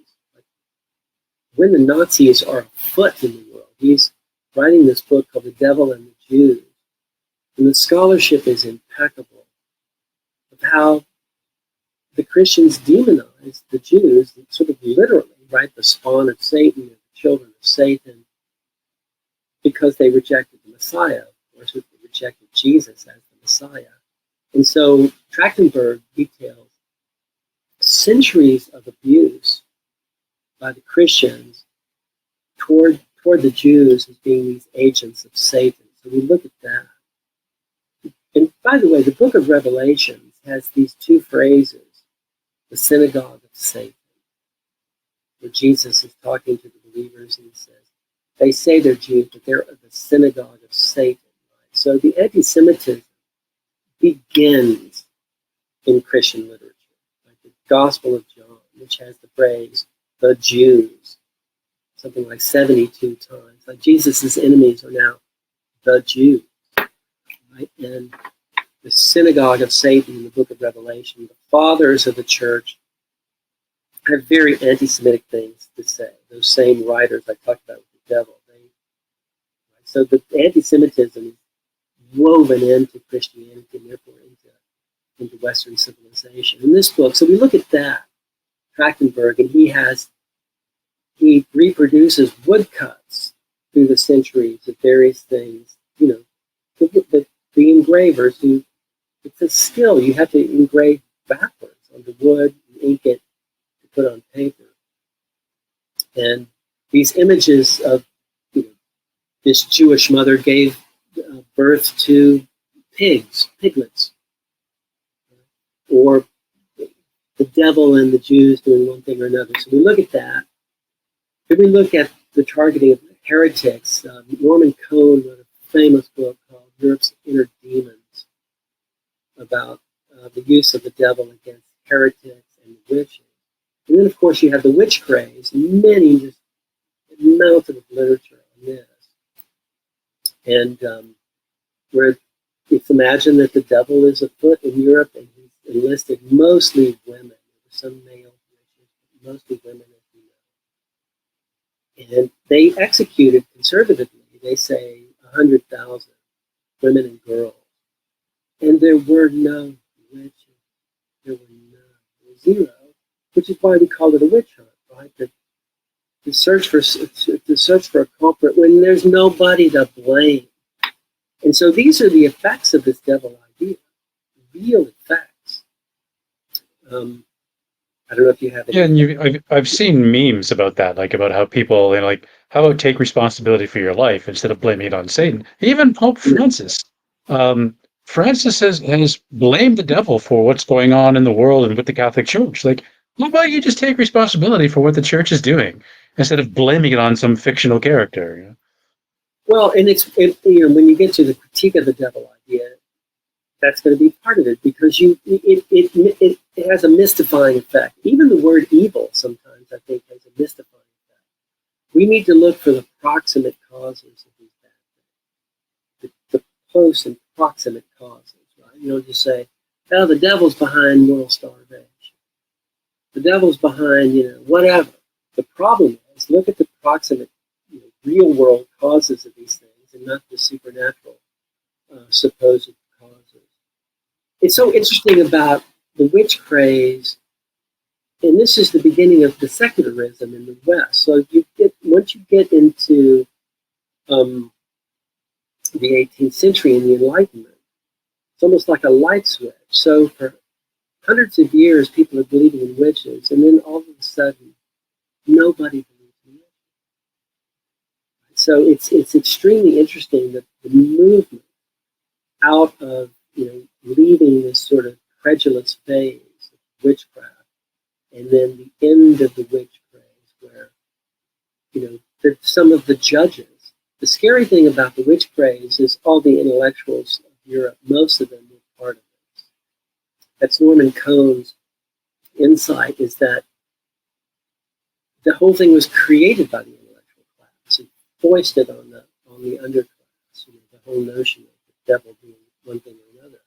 when the Nazis are afoot in the world. He's writing this book called The Devil and the Jews. And the scholarship is impeccable of how the Christians demonized the Jews, sort of literally, right? The spawn of Satan, and the children of Satan, because they rejected the Messiah, or they rejected Jesus as the Messiah. And so Trachtenberg details centuries of abuse by the Christians toward the Jews as being these agents of Satan. So we look at that. And by the way, the book of Revelations has these two phrases, the synagogue of Satan, where Jesus is talking to the believers and he says, they say they're Jews, but they're the synagogue of Satan. Right? So the anti-Semitism begins in Christian literature. Like the Gospel of John, which has the phrase, the Jews, something like 72 times. Like Jesus' enemies are now the Jews. Right? And the synagogue of Satan in the book of Revelation, the fathers of the church have very anti-Semitic things to say. Those same writers I talked about with the devil. So the anti-Semitism is woven into Christianity and therefore into Western civilization. In this book, so we look at that, Trachtenberg, and he reproduces woodcuts through the centuries of various things. The engravers who, it's a skill. You have to engrave backwards onto wood and ink it to put on paper. And these images of this Jewish mother gave birth to piglets, or the devil and the Jews doing one thing or another. So we look at that. Then we look at the targeting of heretics. Norman Cohn wrote a famous book called Europe's Inner Demons about the use of the devil against heretics and witches. And then, of course, you have the witch craze, many just mountain of literature on this. And where it's imagined that the devil is afoot in Europe and he's enlisted mostly women. There were some male witches, but mostly women, as we know. And they executed conservatively, they say, 100,000 women and girls. And there were no witches. There were none. There was zero, which is why we call it a witch hunt, right? To search for a culprit when there's nobody to blame. And so these are the effects of this devil idea, real effects. I don't know if you have any. Yeah, and I've seen memes about that, like about how people, like, how about take responsibility for your life instead of blaming it on Satan. Even Pope Francis, um, Francis has blamed the devil for what's going on in the world and with the Catholic Church. Like, how about you just take responsibility for what the Church is doing instead of blaming it on some fictional character? Well, and when you get to the critique of the devil idea, that's going to be part of it, because it has a mystifying effect. Even the word evil sometimes, I think, has a mystifying effect. We need to look for the proximate causes of these bad things, the close and proximate causes, right? You don't just say, "Oh, the devil's behind world starvation. The devil's behind, whatever." The problem is, look at the proximate, real world causes of these things, and not the supernatural supposed causes. It's so interesting about the witch craze, and this is the beginning of the secularism in the West. So once you get into the 18th century and the Enlightenment, it's almost like a light switch. So for hundreds of years, people are believing in witches, and then all of a sudden, nobody believes in witches. So it's extremely interesting that the movement out of leaving this sort of credulous phase of witchcraft, and then the end of the witch craze, where some of the judges. The scary thing about the witch craze is all the intellectuals of Europe, most of them were part of this. That's Norman Cohn's insight, is that the whole thing was created by the intellectual class and foisted on the underclass. The whole notion of the devil being one thing or another.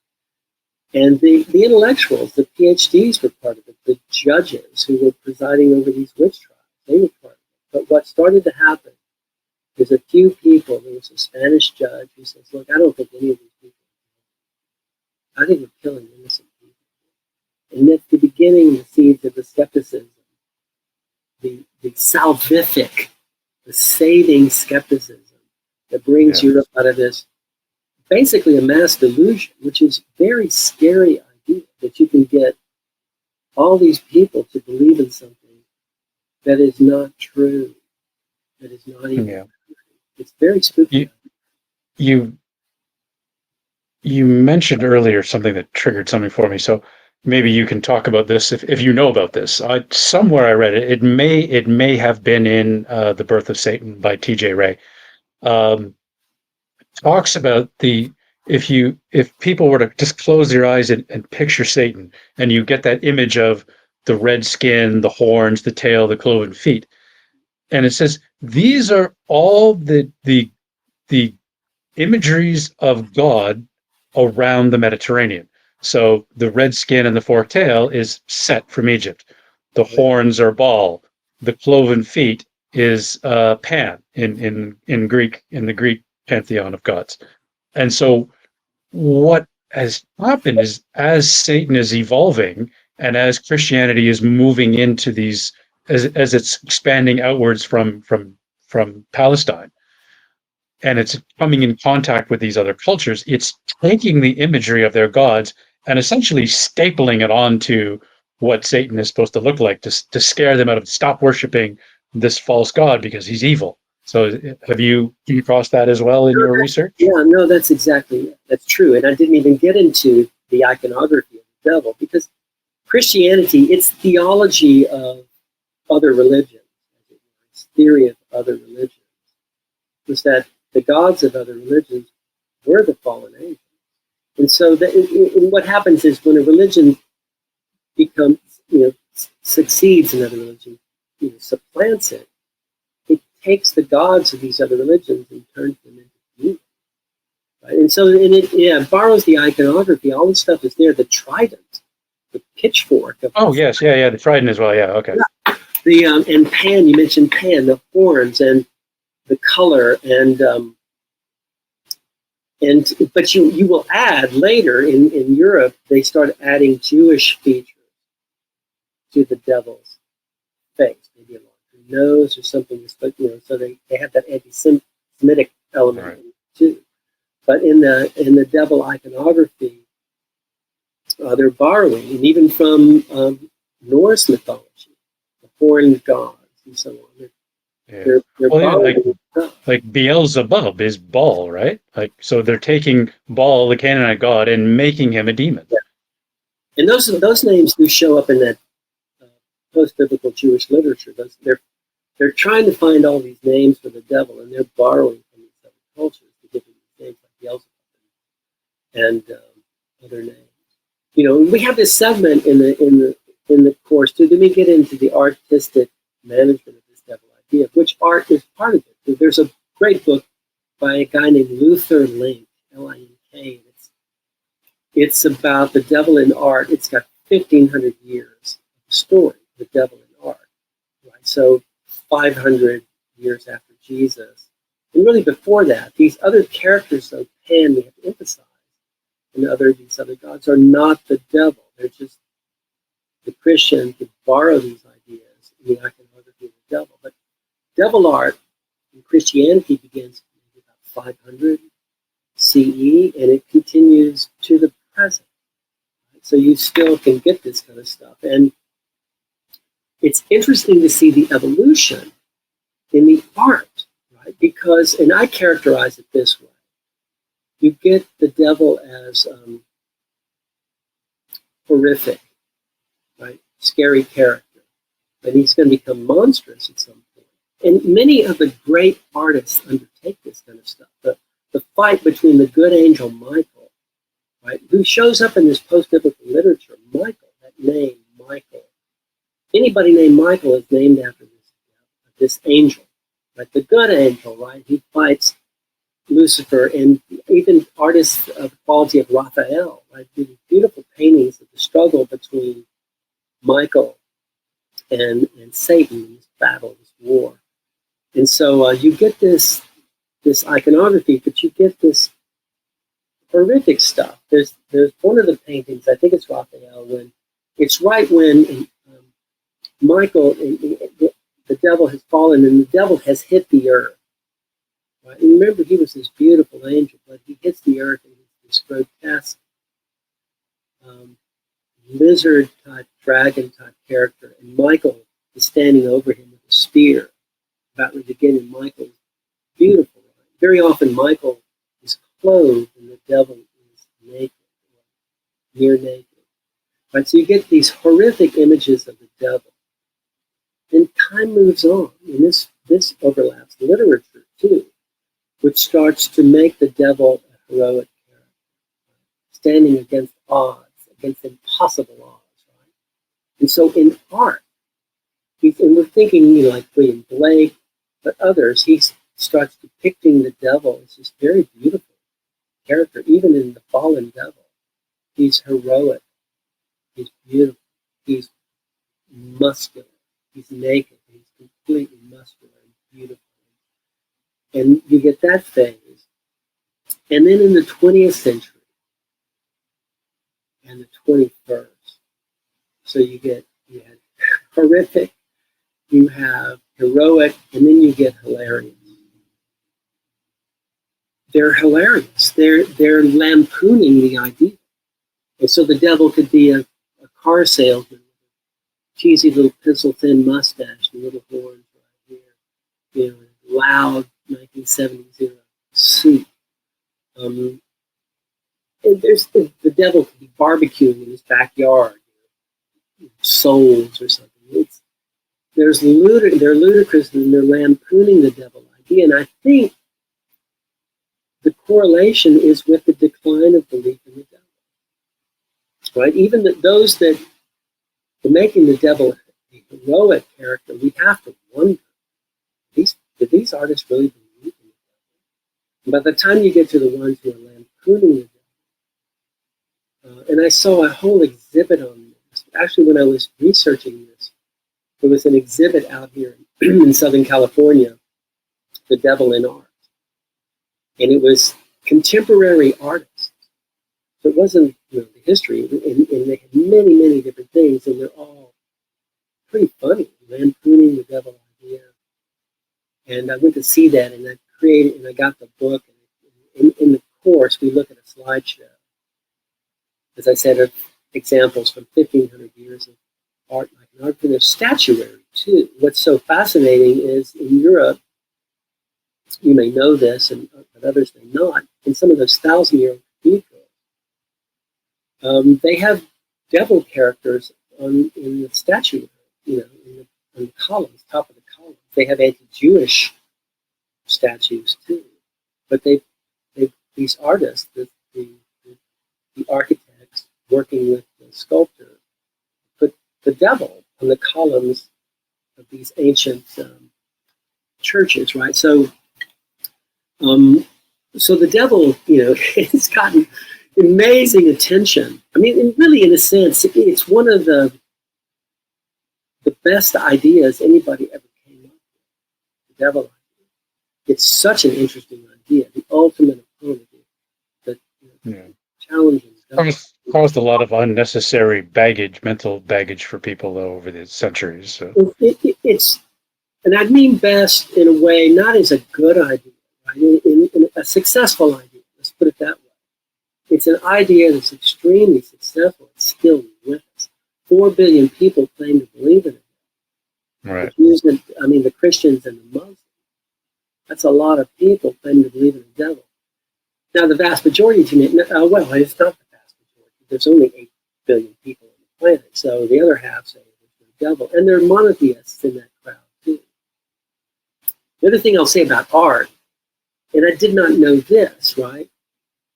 And the intellectuals, the PhDs were part of it. The judges who were presiding over these witch trials, they were part of it. But what started to happen is a few people, there was a Spanish judge who says, "Look, I don't think any of these people are, I think we're killing innocent people." And that's the beginning, the seeds of the skepticism, the salvific, the saving skepticism that brings Europe out of this, basically a mass delusion, which is a very scary idea, that you can get all these people to believe in something that is not true, that is not even true. It's very spooky. You mentioned earlier something that triggered something for me, so maybe you can talk about this if you know about this. Somewhere I read it. It may have been in The Birth of Satan by T.J. Ray. Talks about if people were to just close their eyes and picture Satan, and you get that image of the red skin, the horns, the tail, the cloven feet, and it says these are all the imageries of God around the Mediterranean. So the red skin and the forked tail is Set from Egypt. The horns are Baal. The cloven feet is Pan in Greek, in the Greek pantheon of gods. And so what has happened is, as Satan is evolving and as Christianity is moving into these, as it's expanding outwards from Palestine, and it's coming in contact with these other cultures, it's taking the imagery of their gods and essentially stapling it onto what Satan is supposed to look like, to scare them out of stop worshiping this false god because he's evil. So have you come across that as well in your research? Yeah, no, that's exactly it. That's true. And I didn't even get into the iconography of the devil, because Christianity, its theology of other religions, its theory of other religions, was that the gods of other religions were the fallen angels. And so what happens is, when a religion becomes, succeeds in other religion, supplants it, it takes the gods of these other religions and turns them into demons. Right? And so it borrows the iconography. All this stuff is there. The trident, the pitchfork. Yes, the trident as well. Yeah, okay. Yeah. And Pan, you mentioned Pan, the horns and the color, but you will add later in Europe, they start adding Jewish features to the devil's face, maybe a longer nose or something. So they have that anti-Semitic element too. But in the devil iconography, they're borrowing, and even from Norse mythology, the foreign gods and so on. Yeah. They're Well, yeah, borrowing stuff. like Beelzebub is Baal, right? Like, so they're taking Baal, the Canaanite god, and making him a demon. Yeah. And those names do show up in that post-biblical Jewish literature. They're trying to find all these names for the devil, and they're borrowing from these other cultures to give them these names like Beelzebub and other names. You know, we have this segment in the course too. Then we get into the artistic management of this devil idea, which art is part of it. There's a great book by a guy named Luther Link, Link. It's about the devil in art. It's got 1,500 years of story, the devil in art. Right? So 500 years after Jesus. And really before that, these other characters, though, we have to emphasize, and these other gods are not the devil. They're just the Christians who borrow these ideas in the iconography of the devil. But devil art in Christianity begins maybe about 500 CE, and it continues to the present. So you still can get this kind of stuff. And it's interesting to see the evolution in the art, right? Because, and I characterize it this way, you get the devil as horrific, right? Scary character. And he's going to become monstrous at some point. And many of the great artists undertake this kind of stuff. The fight between the good angel Michael, right, who shows up in this post-biblical literature, Michael, that name, Michael. Anybody named Michael is named after this angel, right? The good angel, right? He fights Lucifer, and even artists of the quality of Raphael, right? Do these beautiful paintings of the struggle between Michael and Satan, this battle, this war. And so you get this iconography, but you get this horrific stuff. There's one of the paintings, I think it's Raphael, when it's right when Michael, the devil has fallen, and the devil has hit the earth. Right? And remember, he was this beautiful angel, but he hits the earth, and he's this grotesque lizard-type, dragon-type character, and Michael is standing over him with a spear, about to begin, and Michael is beautiful. Right? Very often, Michael is clothed, and the devil is naked, or near naked. Right? So you get these horrific images of the devil. And time moves on, and this overlaps literature too, which starts to make the devil a heroic character, standing against odds, against impossible odds, right? And so in art, and we're thinking, like William Blake, but others, he starts depicting the devil as this very beautiful character, even in the fallen devil. He's heroic, he's beautiful, he's muscular, he's naked, he's completely muscular and beautiful. And you get that phase. And then in the 20th century and the 21st, so you had horrific, you have heroic, and then you get hilarious. They're hilarious. They're lampooning the idea. And so the devil could be a car salesman, cheesy little pencil-thin mustache and little horns right here, loud 1970s suit. And the devil could be barbecuing in his backyard, souls or something. They're ludicrous and they're lampooning the devil idea. And I think the correlation is with the decline of belief in the devil. Right? Even those that are making the devil a heroic character, we have to wonder, did these artists really believe in the devil? And by the time you get to the ones who are lampooning the devil, and I saw a whole exhibit on this. Actually, when I was researching this, there was an exhibit out here in Southern California, The Devil in Art. And it was contemporary artists. So it wasn't the history, and they had many, many different things, and they're all pretty funny, lampooning the devil idea. And I went to see that, and I got the book. And in the course, we look at a slideshow, as I said, of examples from 1,500 years of art, like an art, and there's statuary too. What's so fascinating is in Europe, you may know this, but others may not, in some of those 1,000-year-old cathedrals, they have devil characters in the statuary, in the columns, top of the columns. They have anti-Jewish statues too, but these artists, the architects working with the sculptor, put the devil on the columns of these ancient churches, right? So the devil, it's gotten amazing attention. I mean, and really, in a sense, it's one of the best ideas anybody ever came up with. The devil idea. It's such an interesting idea. The ultimate opponent that challenges. Caused a lot of unnecessary mental baggage for people though over the centuries. So. It's, and I mean best in a way, not as a good idea, right? In a successful idea. Let's put it that way. It's an idea that's extremely successful. It's still with us. 4 billion people claim to believe in it. Right. The Christians and the Muslims. That's a lot of people claim to believe in the devil. Now, the vast majority to me, it's not the vast majority. There's only 8 billion people on the planet, so the other half say it's the devil. And there are monotheists in that crowd, too. The other thing I'll say about art, and I did not know this, right?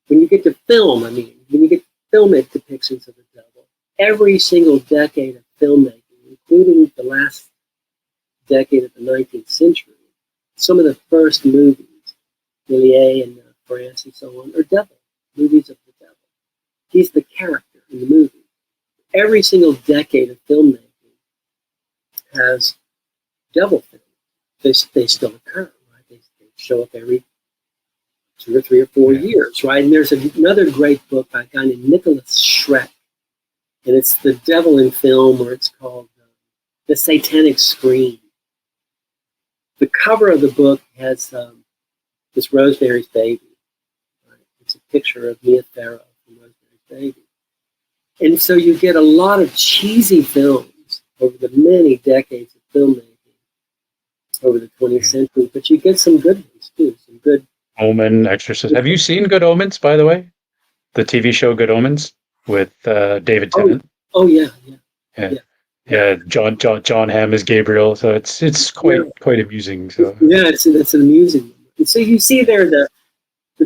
When you get to film, when you get to filmic depictions of the devil, every single decade of filmmaking, including the last decade of the 19th century, some of the first movies, Méliès and France and so on, are movies of the devil. He's the character in the movie. Every single decade of filmmaking has devil films. They still occur, right? They show up every 2 or 3 or 4 years, right? And there's another great book by a guy named Nicholas Schreck, and it's The Devil in Film, or it's called The Satanic Scream. The cover of the book has this Rosemary's Baby. Right? It's a picture of Mia Farrow from Rosemary's Baby. And so you get a lot of cheesy films over the many decades of filmmaking over the 20th century, but you get some good ones too, some good. Omen, Exorcist. Have you seen Good Omens, by the way? The TV show Good Omens with David Tennant. Oh yeah. Yeah, John Hamm is Gabriel, so it's quite amusing. So it's an amusing one. And so you see there the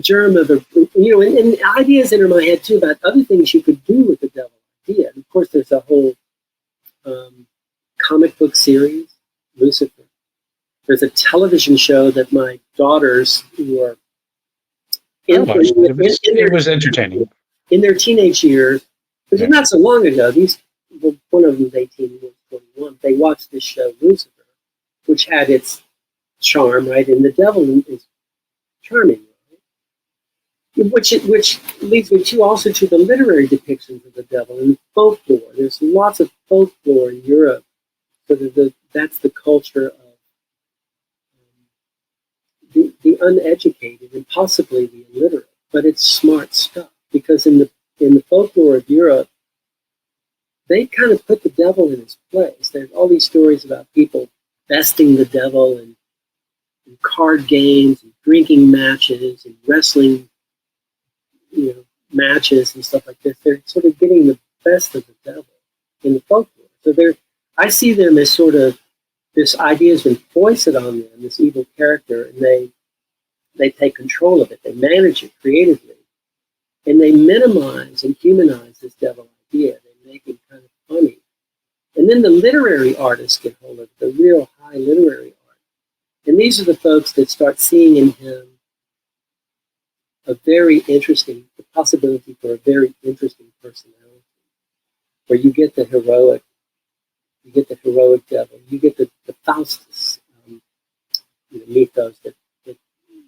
germ of and ideas enter my head too about other things you could do with the devil idea. And of course, there's a whole comic book series, Lucifer. There's a television show that my daughters, who are it was entertaining in their teenage years, which is not so long ago. One of them was 18, one was 21. They watched this show, Lucifer, which had its charm, right? And the devil is charming, right? Which leads me also to the literary depictions of the devil and folklore. There's lots of folklore in Europe. So that's the culture of the uneducated and possibly the illiterate, but it's smart stuff, because in the folklore of Europe, they kind of put the devil in his place. There's all these stories about people besting the devil and card games and drinking matches and wrestling, matches and stuff like this. They're sort of getting the best of the devil in the folklore. So I see them as sort of, this idea has been foisted on them, this evil character, and they take control of it. They manage it creatively, and they minimize and humanize this devil idea. They make him kind of funny. And then the literary artists get hold of it, the real high literary art. And these are the folks that start seeing in him the possibility for a very interesting personality, where you get the heroic devil, you get the Faustus mythos, that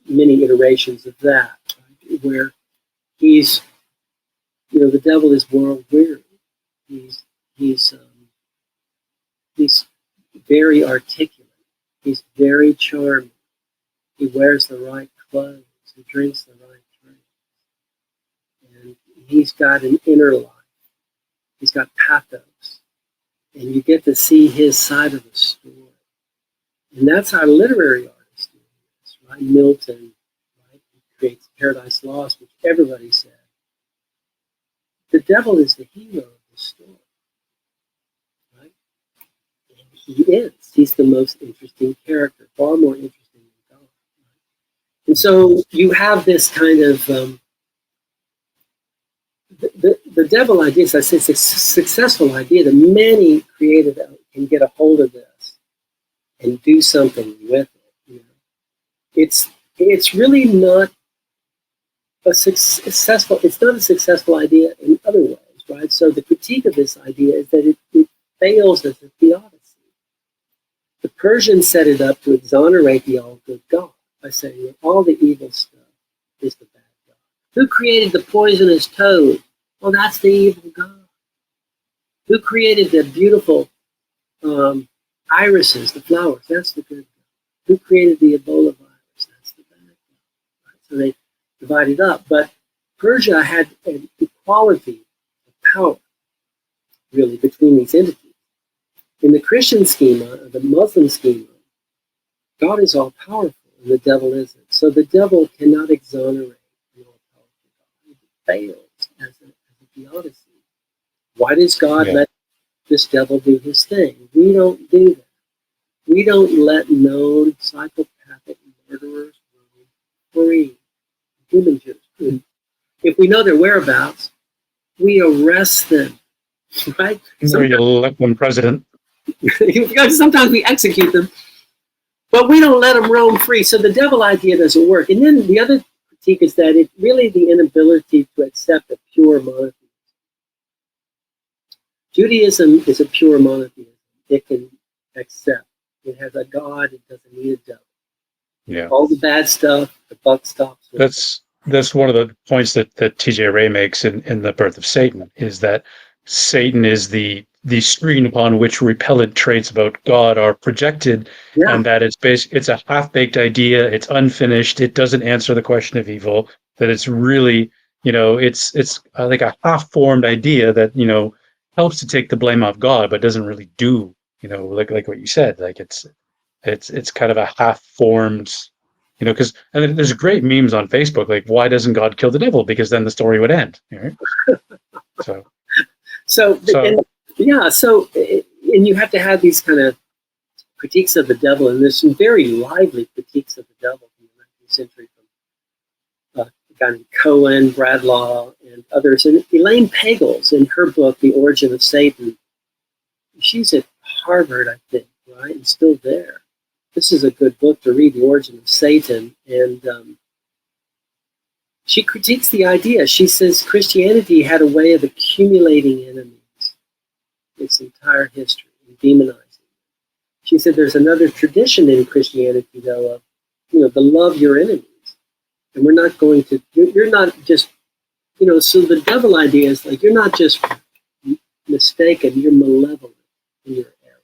many iterations of that, right? Where he's, the devil is world weary. He's very articulate. He's very charming. He wears the right clothes. He drinks the right drink. he's got an inner life. He's got pathos. And you get to see his side of the story. And that's how literary artists do this, right? Milton, right? He creates Paradise Lost, which everybody said. The devil is the hero of the story, right? And he is. He's the most interesting character, far more interesting than God. Right? And so you have this kind of the devil idea. So I say it's a successful idea that many creative can get a hold of this and do something with it. You know? It's really not a successful. It's not a successful idea in other ways, right? So the critique of this idea is that it fails as a theodicy. The Persians set it up to exonerate the all-good God by saying that all the evil stuff is the bad God. Who created the poisonous toad? Well, that's the evil God. Who created the beautiful irises, the flowers? That's the good God. Who created the Ebola virus? That's the bad God. Right? So they divided up. But Persia had an equality of power, really, between these entities. In the Christian schema, or the Muslim schema, God is all powerful and the devil isn't. So the devil cannot exonerate the all powerful God. It fails as a theodicy. Why does God let this devil do his thing? We don't do that. We don't let known psychopathic murderers roam free. Human Jews. If we know their whereabouts, we arrest them, right? Or you elect one president. Sometimes we execute them, but we don't let them roam free. So the devil idea doesn't work. And then the other critique is that it's really the inability to accept a pure monotheism. Judaism is a pure monotheism. It can accept. It has a God. It doesn't need a devil. Yeah. All the bad stuff, the buck stops. That's one of the points that T.J. Ray makes in The Birth of Satan, is that Satan is the screen upon which repellent traits about God are projected, and that it's a half-baked idea, it's unfinished, it doesn't answer the question of evil, that it's really, it's like a half-formed idea that, helps to take the blame off God, but doesn't really do, like what you said, like it's kind of a half-formed, because, and there's great memes on Facebook, like, why doesn't God kill the devil? Because then the story would end. Right? And you have to have these kind of critiques of the devil, and there's some very lively critiques of the devil in the 19th century from a guy named Cohen, Bradlaugh, and others. And Elaine Pagels, in her book, The Origin of Satan, she's at Harvard, I think, right, and still there. This is a good book to read, The Origin of Satan, and she critiques the idea. She says Christianity had a way of accumulating enemies its entire history and demonizing. She said there's another tradition in Christianity, though, of, to love your enemies. And we're not going to, you're not just, so the devil idea is like, you're not just mistaken, you're malevolent in your error.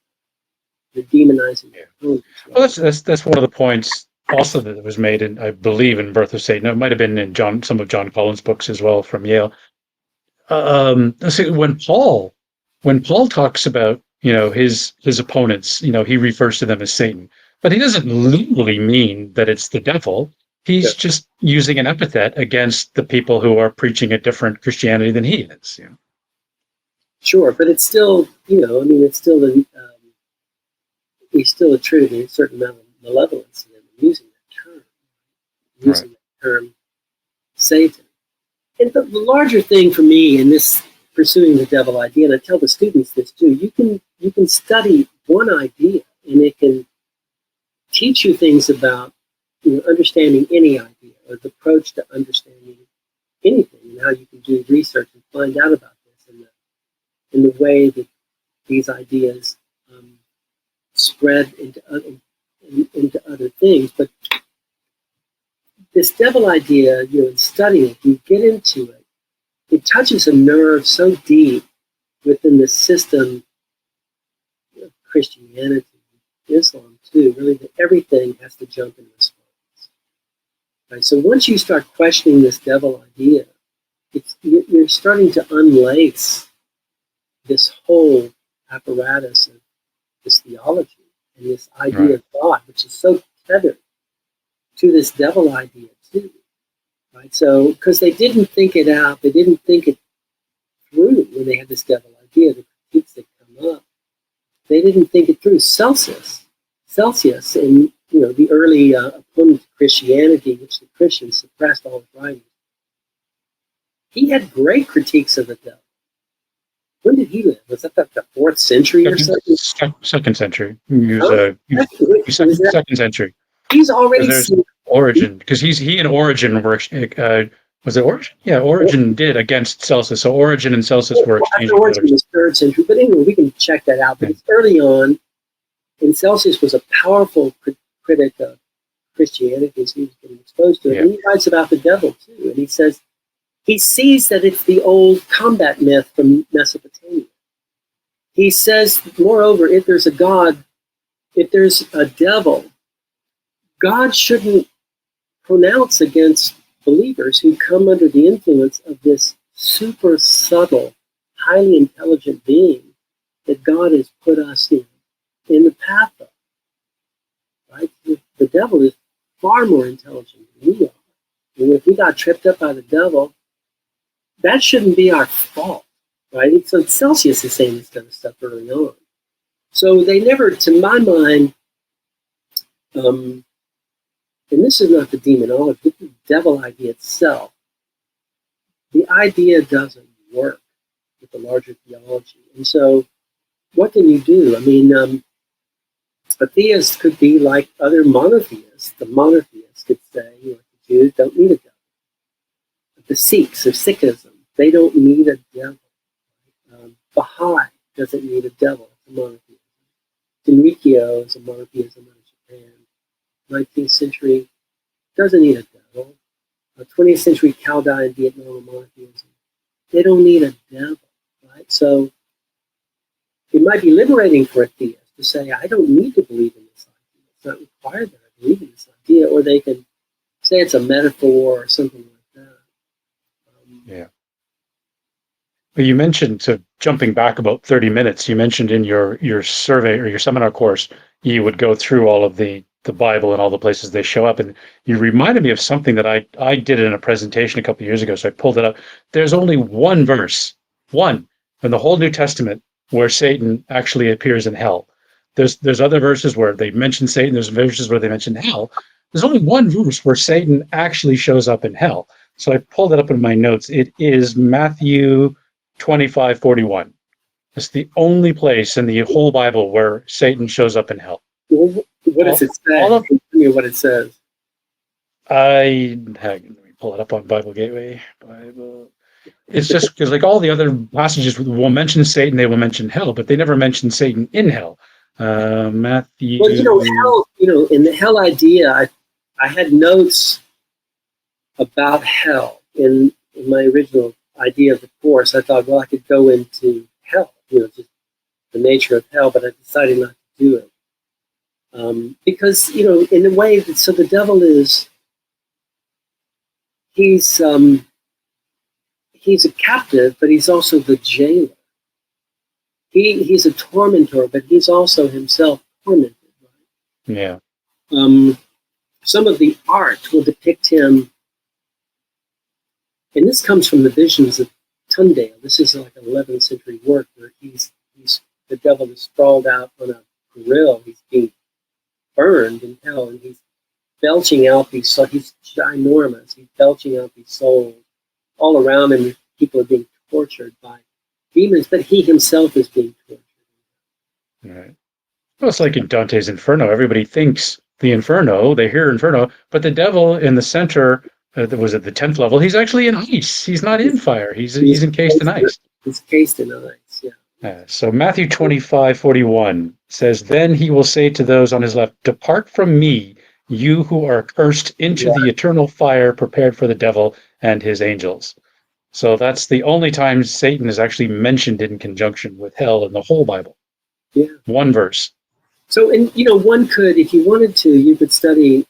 You're demonizing your opponents. Right? Well, that's one of the points also that was made in, I believe, in Birth of Satan. It might have been in some of John Collins' books as well from Yale. When Paul talks about, his opponents, he refers to them as Satan, but he doesn't literally mean that it's the devil. He's just using an epithet against the people who are preaching a different Christianity than he is. Sure, but it's still, it's still he's still attributing a certain amount of malevolence to them using that term, Satan. And the larger thing for me in this pursuing the devil idea, and I tell the students this too, you can study one idea and it can teach you things about understanding any idea, or the approach to understanding anything, and how you can do research and find out about this, in the way that these ideas spread into other things. But this devil idea, in studying it, you get into it, it touches a nerve so deep within the system of Christianity, Islam too, really, that everything has to jump in response. Right? So once you start questioning this devil idea, you're starting to unlace this whole apparatus of this theology and this idea of God, which is so tethered to this devil idea too, right? So, because they didn't think it out, they didn't think it through when they had this devil idea, the critiques that come up, they didn't think it through. Celsius, and the early opponent of Christianity, which the Christians suppressed all his writings, he had great critiques of the devil. When did he live? Was that the 4th century or something? Second century. He was second century. He's already there's Origin, because he and Origin were was it Origin? Yeah, Origin did against Celsus. So Origin and Celsus were exchanging. Origin was 3rd century, but anyway, we can check that out. But it's early on, and Celsus was a powerful critic of Christianity as he was getting exposed to it. Yeah. And he writes about the devil too, and he says he sees that it's the old combat myth from Mesopotamia. He says, moreover, if there's a God, if there's a devil, God shouldn't pronounce against believers who come under the influence of this super subtle, highly intelligent being that God has put us in the path of. Right? The devil is far more intelligent than we are. And if we got tripped up by the devil, that shouldn't be our fault. Right? So Celsius is saying this kind of stuff early on. So they never, to my mind, and this is not the demonology, this is the devil idea itself. The idea doesn't work with the larger theology. And so what can you do? I mean, a theist could be like other monotheists. The monotheists could say, the Jews don't need a devil. The Sikhs of Sikhism, they don't need a devil. Baha'i doesn't need a devil. It's a monotheism. Tenrikyo is a monotheism out of Japan. 19th century doesn't need a devil. 20th century Caldai and Vietnam monotheism, they don't need a devil, right? So it might be liberating for a theist to say, I don't need to believe in this idea. It's not required that I believe in this idea. Or they can say it's a metaphor or something like that. Yeah. Well, you mentioned, so jumping back about 30 minutes, you mentioned in your survey or your seminar course, you would go through all of the Bible and all the places they show up. And you reminded me of something that I did in a presentation a couple of years ago. So I pulled it up. There's only one verse, one, in the whole New Testament where Satan actually appears in hell. There's other verses where they mention Satan. There's verses where they mention hell. There's only one verse where Satan actually shows up in hell. So I pulled it up in my notes. It is Matthew 25:41. It's the only place in the whole Bible where Satan shows up in hell. Well, what does it say? Tell me what it says. Let me pull it up on Bible Gateway. Bible. It's just because, like all the other passages, will mention Satan, they will mention hell, but they never mention Satan in hell. Matthew. Well, hell. In the hell idea, I had notes about hell in my original idea of the course. I thought, well, I could go into hell, just the nature of hell, but I decided not to do it. Because, in a way, so the devil is, he's a captive, but he's also the jailer. He's a tormentor, but he's also himself tormented. Right? Yeah. Some of the art will depict him, and this comes from the visions of Tyndale. This is like an 11th century work where the devil is sprawled out on a grill. He's being burned in hell, and he's belching out these souls. He's ginormous. He's belching out these souls all around him. People are being tortured by demons, but he himself is being tortured. Right. Well, it's like in Dante's Inferno. Everybody thinks the Inferno, they hear Inferno, but the devil in the center, was at the 10th level, he's actually in ice. He's not in fire. He's encased in ice. He's cased in ice, yeah. So Matthew 25:41 says, "Then he will say to those on his left, 'Depart from me, you who are cursed, into the eternal fire prepared for the devil and his angels.'" So that's the only time Satan is actually mentioned in conjunction with hell in the whole Bible. Yeah. One verse. So, and one could, if you wanted to, you could study,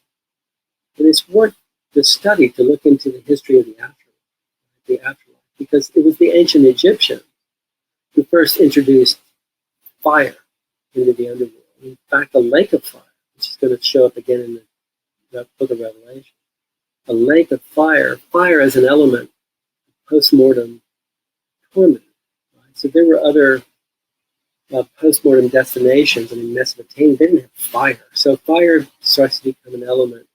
and it's worth the study to look into the history of the afterlife. because it was the ancient Egyptians who first introduced fire into the underworld. In fact, the lake of fire, which is going to show up again in the book of Revelation, a lake of fire, fire as an element, post-mortem torment. Right? So there were other post-mortem destinations. I mean, Mesopotamia, they didn't have fire. So fire starts to become an element.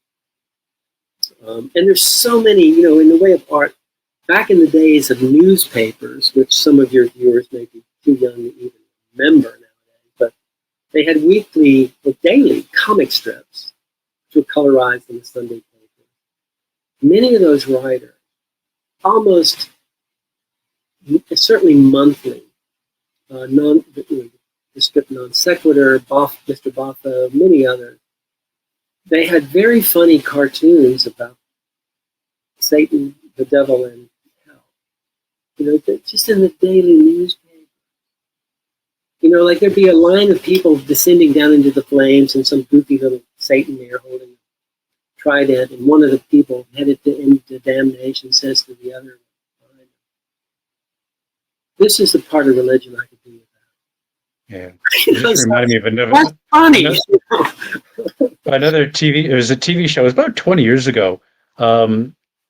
And there's so many, in the way of art, back in the days of newspapers, which some of your viewers may be too young to even remember nowadays, but they had weekly or daily comic strips which were colorized in the Sunday paper. Many of those writers, almost certainly monthly, the strip Non Sequitur, Mr. Boffo, many others, they had very funny cartoons about Satan, the devil, and hell. Just in the daily newspaper. Like there'd be a line of people descending down into the flames, and some goofy little Satan there holding a trident, and one of the people headed into damnation says to the other, "This is the part of religion I could do without." Yeah, it just reminded me of another. That's funny. Another TV. It was a TV show. It was about 20 years ago.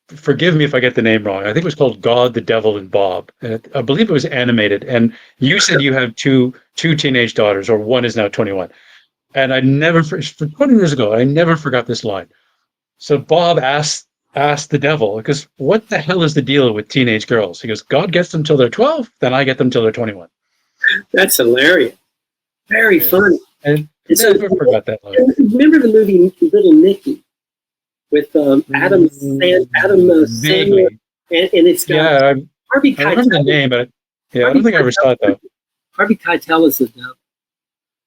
Forgive me if I get the name wrong. I think it was called God, the Devil, and Bob. I believe it was animated. And you said you have two teenage daughters, or one is now 21. And I never, for 20 years ago, I never forgot this line. So Bob asked the devil, because what the hell is the deal with teenage girls? He goes, God gets them till they're 12, then I get them till they're 21. That's hilarious. Very funny. And never forgot that line. Remember the movie Little Nicky with Adam Sandler, and it's got Harvey Keitel. I remember the name, but I don't think I ever saw it though. Harvey Keitel is the devil.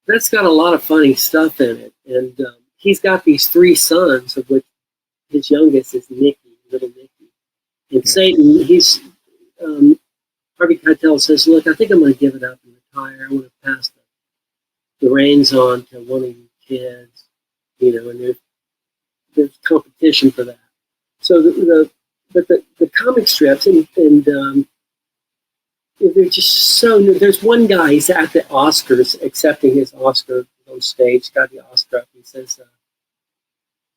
That's got a lot of funny stuff in it, and he's got these three sons, of which his youngest is Nicky, Little Nicky, and Satan. He's Harvey Keitel says, "Look, I think I'm going to give it up and retire. I want to pass the reins on to one of you kids, and there's competition for that." So the comic strips and they're just so new. There's one guy, he's at the Oscars accepting his Oscar on stage, got the Oscar up, he says,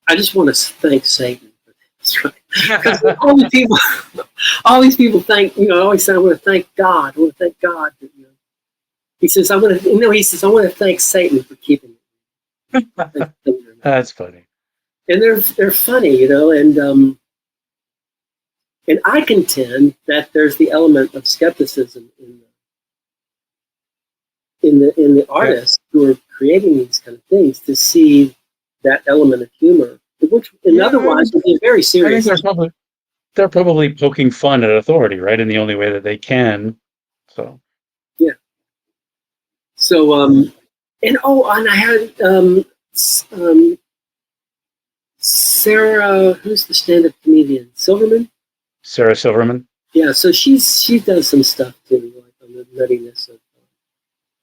"I just want to thank Satan for this," right? Because all these people think, I always say, I want to thank God. I want to thank God. He says, I want to thank Satan for keeping it. That's funny. And they're funny, and I contend that there's the element of skepticism in the artists who are creating these kind of things to see that element of humor, which otherwise would be very serious. I think they're probably poking fun at authority, right? In the only way that they can. So yeah. So and I had Sarah, who's the stand-up comedian? Silverman? Sarah Silverman? Yeah, so she does some stuff too, like on the nuttiness of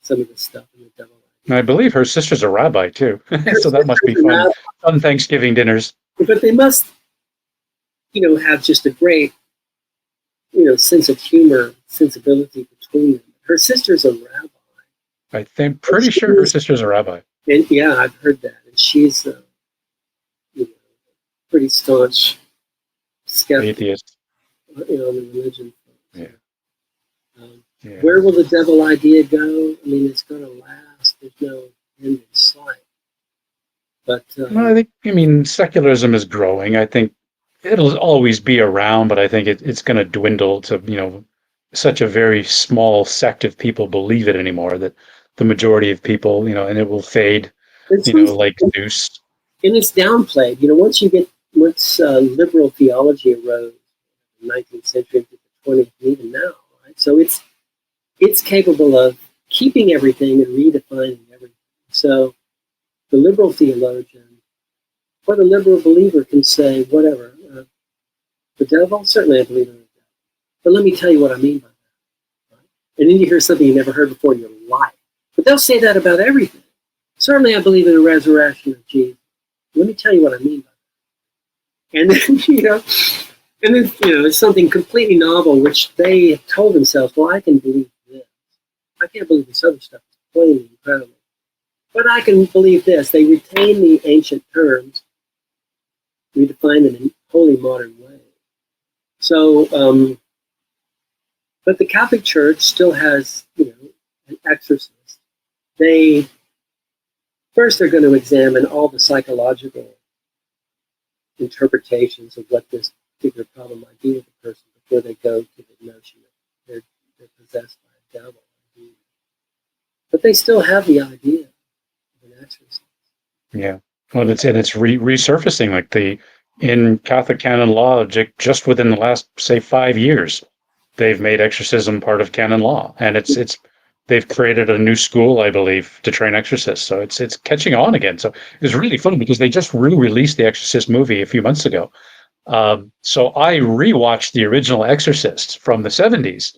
some of the stuff in the devil. I believe her sister's a rabbi too, so that must be fun. Fun Thanksgiving dinners. But they must, have just a great, sense of humor, sensibility between them. Her sister's a rabbi. I'm pretty sure her sister's a rabbi. And yeah, I've heard that, and she's pretty staunch skeptic. Atheist. On the religion. Yeah. Where will the devil idea go? I mean, it's going to last. There's no end in sight. But I think, secularism is growing. I think it'll always be around, but I think it's going to dwindle to, such a very small sect of people believe it anymore that the majority of people, and it will fade, like Zeus. And it's downplayed. Once liberal theology arose in the 19th century into the 20th, and even now, right? So it's capable of keeping everything and redefining everything. So the liberal theologian or the liberal believer can say, whatever, the devil, certainly I believe in the devil. But let me tell you what I mean by that. Right? And then you hear something you never heard before in your life. But they'll say that about everything. Certainly I believe in the resurrection of Jesus. Let me tell you what I mean by that. And then, And then, it's something completely novel, which they have told themselves, well, I can believe this. I can't believe this other stuff. It's plainly incredible. But I can believe this. They retain the ancient terms, redefine them in a wholly modern way. So, but the Catholic Church still has, an exorcist. They're going to examine all the psychological interpretations of what this particular problem might be with the person before they go to the notion that they're possessed by a devil. But they still have the idea of an exorcist. Yeah. Well, it's resurfacing in Catholic canon law just within the last, say, 5 years, they've made exorcism part of canon law, and they've created a new school, I believe, to train exorcists. So it's catching on again. So it's really fun because they just re-released the Exorcist movie a few months ago. So I rewatched the original Exorcist from the 70s,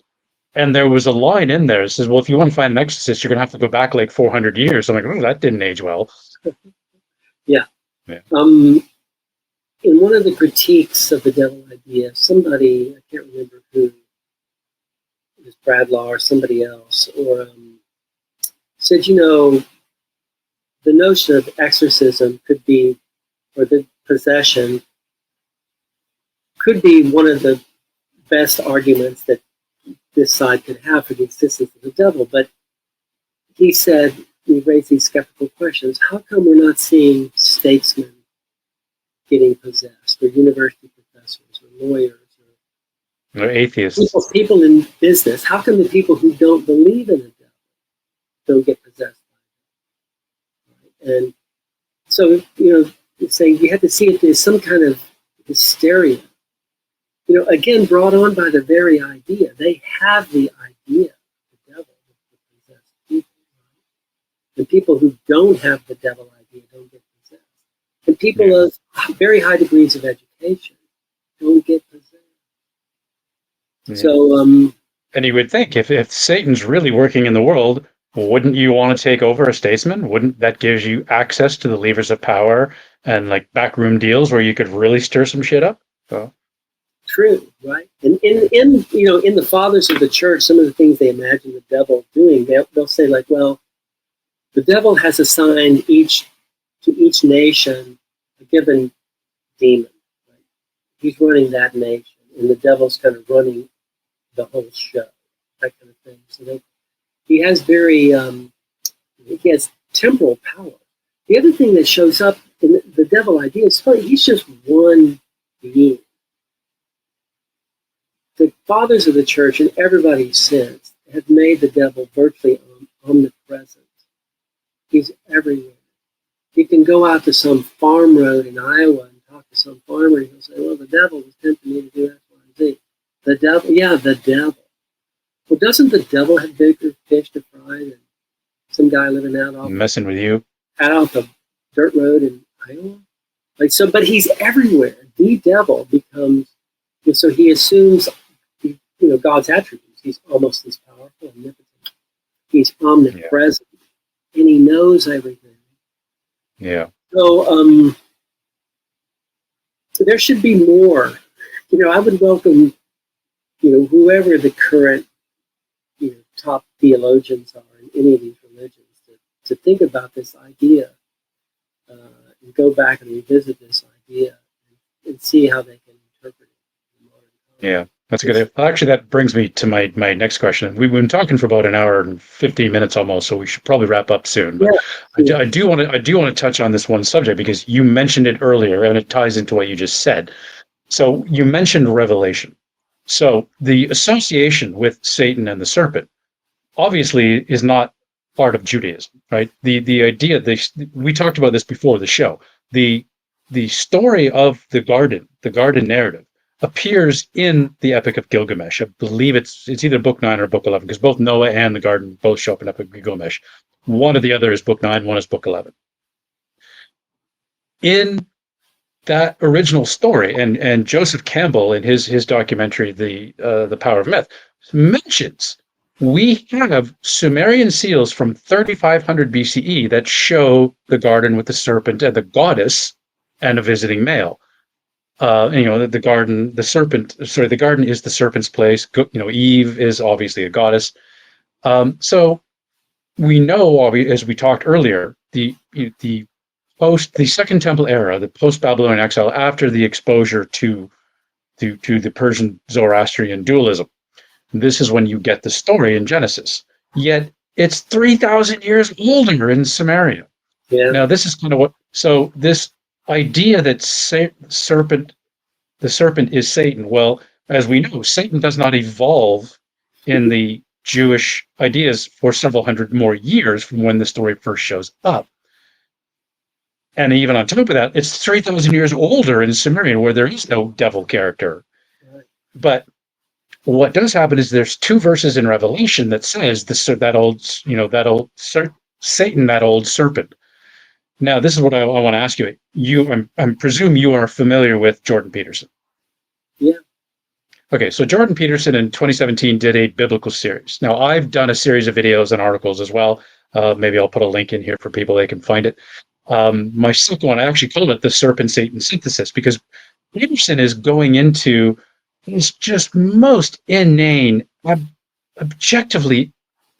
and there was a line in there that says, well, if you want to find an exorcist, you're going to have to go back like 400 years. I'm like, oh, that didn't age well. Yeah. In one of the critiques of the devil idea, somebody, I can't remember who, it was Bradlaugh or somebody else, or said, the notion of exorcism could be, or the possession, could be one of the best arguments that this side could have for the existence of the devil. But he said, we raised these skeptical questions. How come we're not seeing statesmen getting possessed, or university professors, or lawyers, or atheists? People in business. How come the people who don't believe in the devil don't get possessed by it? Right? And so, it's saying you have to see it as some kind of hysteria. Again, brought on by the very idea. They have the idea of the devil, the possessed people. Right? And people who don't have the devil idea don't get possessed. And people of very high degrees of education don't get possessed. Yeah. So, and you would think if Satan's really working in the world, wouldn't you want to take over a statesman? Wouldn't that give you access to the levers of power and like backroom deals where you could really stir some shit up? So. True, right? And in the fathers of the church, some of the things they imagine the devil doing, they'll say like, well, the devil has assigned to each nation a given demon. Right? He's running that nation, and the devil's kind of running the whole show, that kind of thing. So he has he has temporal power. The other thing that shows up in the devil idea is funny. He's just one being. The fathers of the church and everybody since have made the devil virtually omnipresent. He's everywhere. You can go out to some farm road in Iowa and talk to some farmer, and he'll say, well, the devil was tempting me to do X, Y, and Z. The devil? Yeah, the devil. Well, doesn't the devil have bigger fish to fry than some guy living out messing with you out off the dirt road in Iowa? But he's everywhere. The devil becomes, so he assumes God's attributes. He's almost as powerful, omnipotent. He's omnipresent, and he knows everything. Yeah. So there should be more. I would welcome, whoever the current, top theologians are in any of these religions to think about this idea and go back and revisit this idea and see how they can interpret it in modern times. Yeah. That's a good. Actually, that brings me to my next question. We've been talking for about an hour and 15 minutes almost, so we should probably wrap up soon. But I do want to touch on this one subject because you mentioned it earlier, and it ties into what you just said. So you mentioned Revelation. So the association with Satan and the serpent obviously is not part of Judaism, right? The idea, we talked about this before the show. The story of the garden narrative, appears in the Epic of Gilgamesh. I believe it's either Book 9 or Book 11, because both Noah and the garden both show up in Epic of Gilgamesh. One or the other is Book 9, one is Book 11. In that original story, and Joseph Campbell in his documentary, The Power of Myth, mentions we have Sumerian seals from 3500 BCE that show the garden with the serpent and the goddess and a visiting male. the garden, the garden is the serpent's place. Eve is obviously a goddess. So we know, as we talked earlier, the Second Temple era, the post Babylonian exile, after the exposure to the Persian Zoroastrian dualism. This is when you get the story in Genesis. Yet it's 3,000 years older in Samaria. Yeah. Now this is kind of so this idea that the serpent is Satan. Well, as we know, Satan does not evolve in the Jewish ideas for several hundred more years from when the story first shows up. And even on top of that, it's 3,000 years older in Sumerian, where there is no devil character. Right. But what does happen is there's two verses in Revelation that says that old Satan, that old serpent. Now, this is what I want to ask you. I presume you are familiar with Jordan Peterson. Yeah. Okay, so Jordan Peterson in 2017 did a biblical series. Now, I've done a series of videos and articles as well. Maybe I'll put a link in here for people, they can find it. My second one, I actually called it the Serpent Satan Synthesis, because Peterson is going into his just most inane, objectively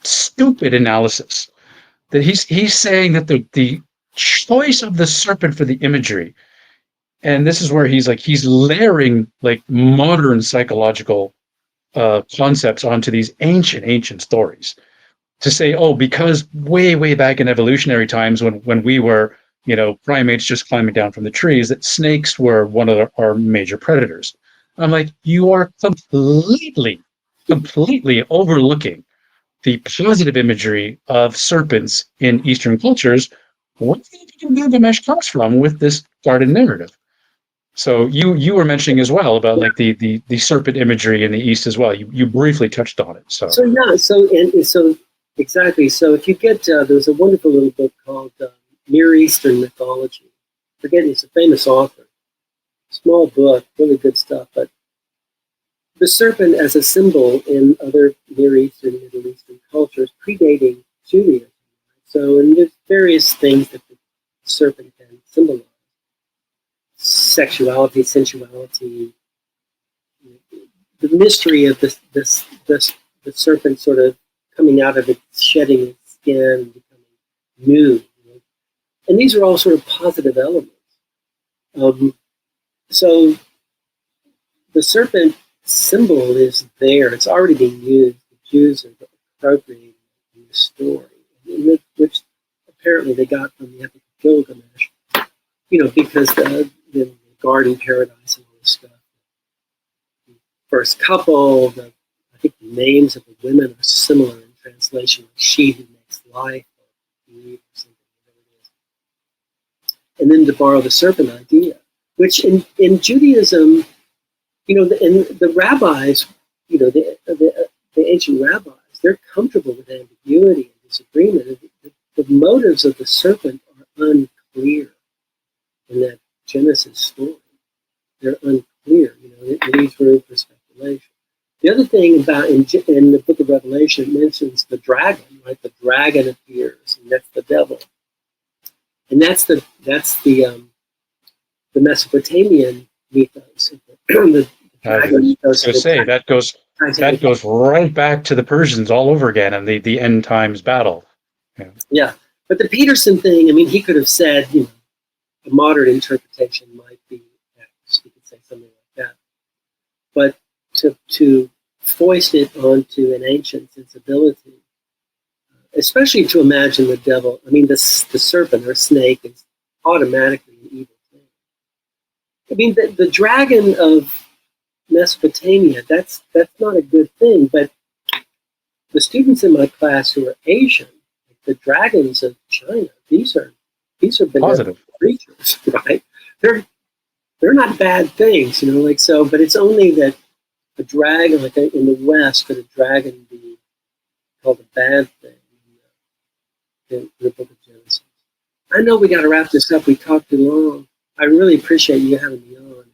stupid analysis. That he's saying that the choice of the serpent for the imagery, and this is where he's layering like modern psychological concepts onto these ancient stories, to say, oh, because way back in evolutionary times when we were, primates just climbing down from the trees, that snakes were one of our major predators. I'm like, you are completely overlooking the positive imagery of serpents in Eastern cultures. Where do you think Gilgamesh comes from with this garden narrative? So you were mentioning as well about like the serpent imagery in the East as well. You briefly touched on it. So Exactly. So if you get, there's a wonderful little book called Near Eastern Mythology. Forget, it's a famous author. Small book, really good stuff. But the serpent as a symbol in other Near Eastern, Middle Eastern cultures predating Judaism. So, and there's various things that the serpent can symbolize. Sexuality, sensuality, the mystery of the serpent sort of coming out of it, shedding its skin, becoming new. And these are all sort of positive elements. So the serpent symbol is there. It's already being used. The Jews are appropriating in the story, which apparently they got from the Epic of Gilgamesh, because the garden paradise and all this stuff. The first couple, I think the names of the women are similar in translation, like she who makes life, or Eve, or something, whatever it is. And then to borrow the serpent idea, which in Judaism, and the rabbis, the ancient rabbis, they're comfortable with ambiguity and disagreement. The motives of the serpent are unclear in that Genesis story. They're unclear. It leaves room for speculation. The other thing about in the book of Revelation, it mentions the dragon, right? The dragon appears, and that's the devil, and that's the Mesopotamian mythos. The dragon mythos. I was going to say that goes right back to the Persians all over again and the end times battle. Yeah, but the Peterson thing, I mean, he could have said, a modern interpretation might be X. He could say something like that, but to foist it onto an ancient sensibility, especially to imagine the devil, I mean, the serpent or snake is automatically an evil thing. I mean, the dragon of Mesopotamia, that's not a good thing, but the students in my class who are Asian, like the dragons of China, these are benevolent creatures, right? They're not bad things, so, but it's only that a dragon, like in the West, could a dragon be called a bad thing in the book of Genesis. I know we got to wrap this up. We talked too long. I really appreciate you having me on.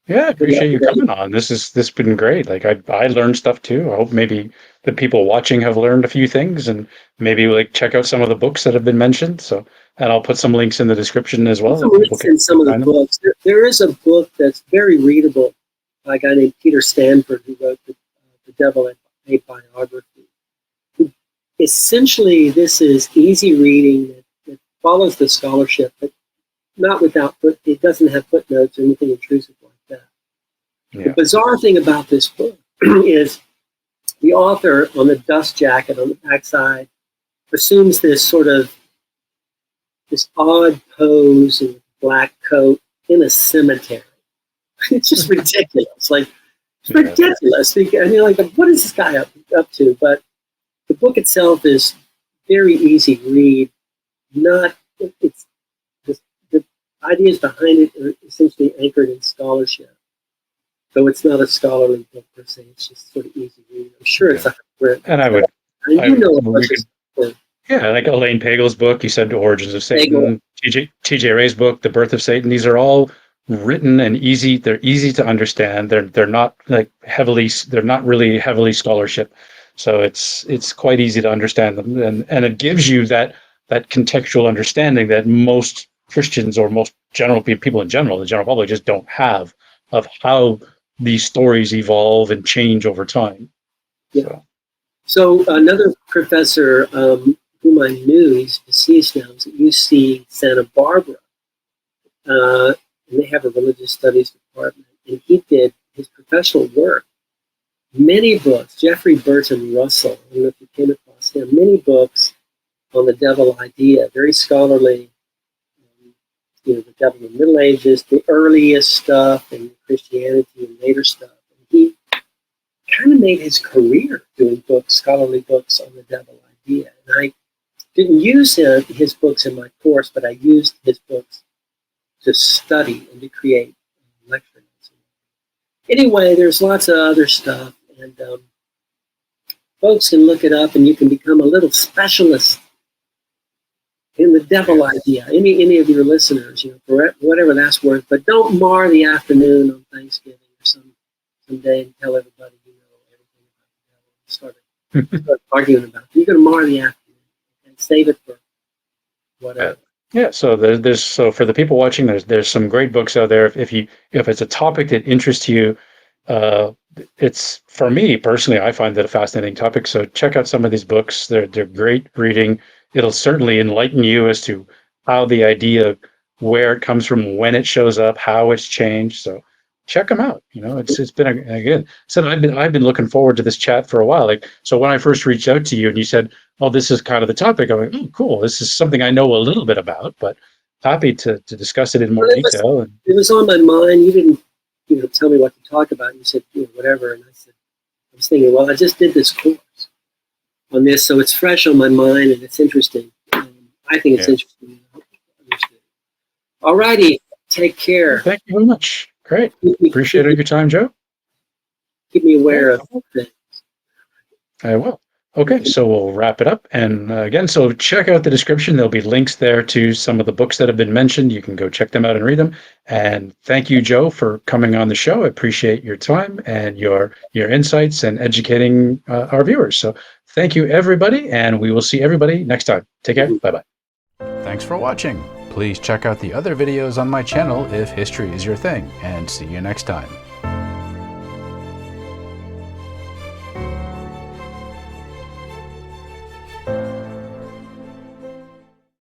Yeah, I appreciate you coming on. This been great. Like I learned stuff too. I hope maybe the people watching have learned a few things and maybe like check out some of the books that have been mentioned. So, and I'll put some links in the description as well Some that people links in some can of the find them. books. There is a book that's very readable by a guy named Peter Stanford, who wrote the Devil a Biography. Essentially, this is easy reading that follows the scholarship, but not without it doesn't have footnotes or anything intrusive like that. The Yeah. bizarre thing about this book is the author on the dust jacket on the backside assumes this odd pose and black coat in a cemetery. It's just ridiculous. Like, it's ridiculous. And you're like, what is this guy up to? But the book itself is very easy to read. It's the ideas behind it are essentially anchored in scholarship. So it's not a scholarly book per se. It's just sort of easy reading. I'm sure it's a hybrid. And I would, And you know, yeah, like Elaine Pagel's book. You said Origins of Satan. TJ Ray's book, The Birth of Satan. These are all written and easy. They're easy to understand. They're not like heavily. They're not really heavily scholarship. So it's quite easy to understand them, and it gives you that contextual understanding that most Christians or most general people in general, the general public, just don't have of how these stories evolve and change over time. Yeah. So another professor whom I knew, he's deceased now, is at UC Santa Barbara, and they have a religious studies department, and he did his professional work. Many books, Jeffrey Burton Russell, I don't know if you came across him, many books on the devil idea, very scholarly, the devil in the Middle Ages, the earliest stuff, and Christianity and later stuff. And he kind of made his career doing scholarly books on the devil idea. And I didn't use his books in my course, but I used his books to study and to create lecture notes. Anyway, there's lots of other stuff, and folks can look it up, and you can become a little specialist in the devil idea. Any of your listeners, for whatever that's worth, but don't mar the afternoon on Thanksgiving or some day and tell everybody you know everything about the devil and start arguing about it. You're going to mar the afternoon and save it for whatever. Yeah, so there's so for the people watching, there's some great books out there. If it's a topic that interests you, it's, for me personally, I find that a fascinating topic. So check out some of these books. They're great reading. It'll certainly enlighten you as to how the idea, where it comes from, when it shows up, how it's changed. So check them out. It's been again. So I've been looking forward to this chat for a while. Like, so when I first reached out to you and you said, "Oh, this is kind of the topic," I'm like, "Oh, cool. This is something I know a little bit about, but happy to discuss it in more detail." It was on my mind. You didn't, tell me what to talk about. You said, whatever, and I was thinking, well, I just did this course on this, so it's fresh on my mind and it's interesting. I think it's interesting. All righty, take care. Thank you very much. Great. Appreciate your time, Joe. Keep me aware of things. I will. Okay, so we'll wrap it up. And again, so check out the description. There'll be links there to some of the books that have been mentioned. You can go check them out and read them. And thank you, Joe, for coming on the show. I appreciate your time and your insights and educating our viewers. So thank you, everybody, and we will see everybody next time. Take care. Bye-bye. Thanks for watching. Please check out the other videos on my channel if history is your thing, and see you next time.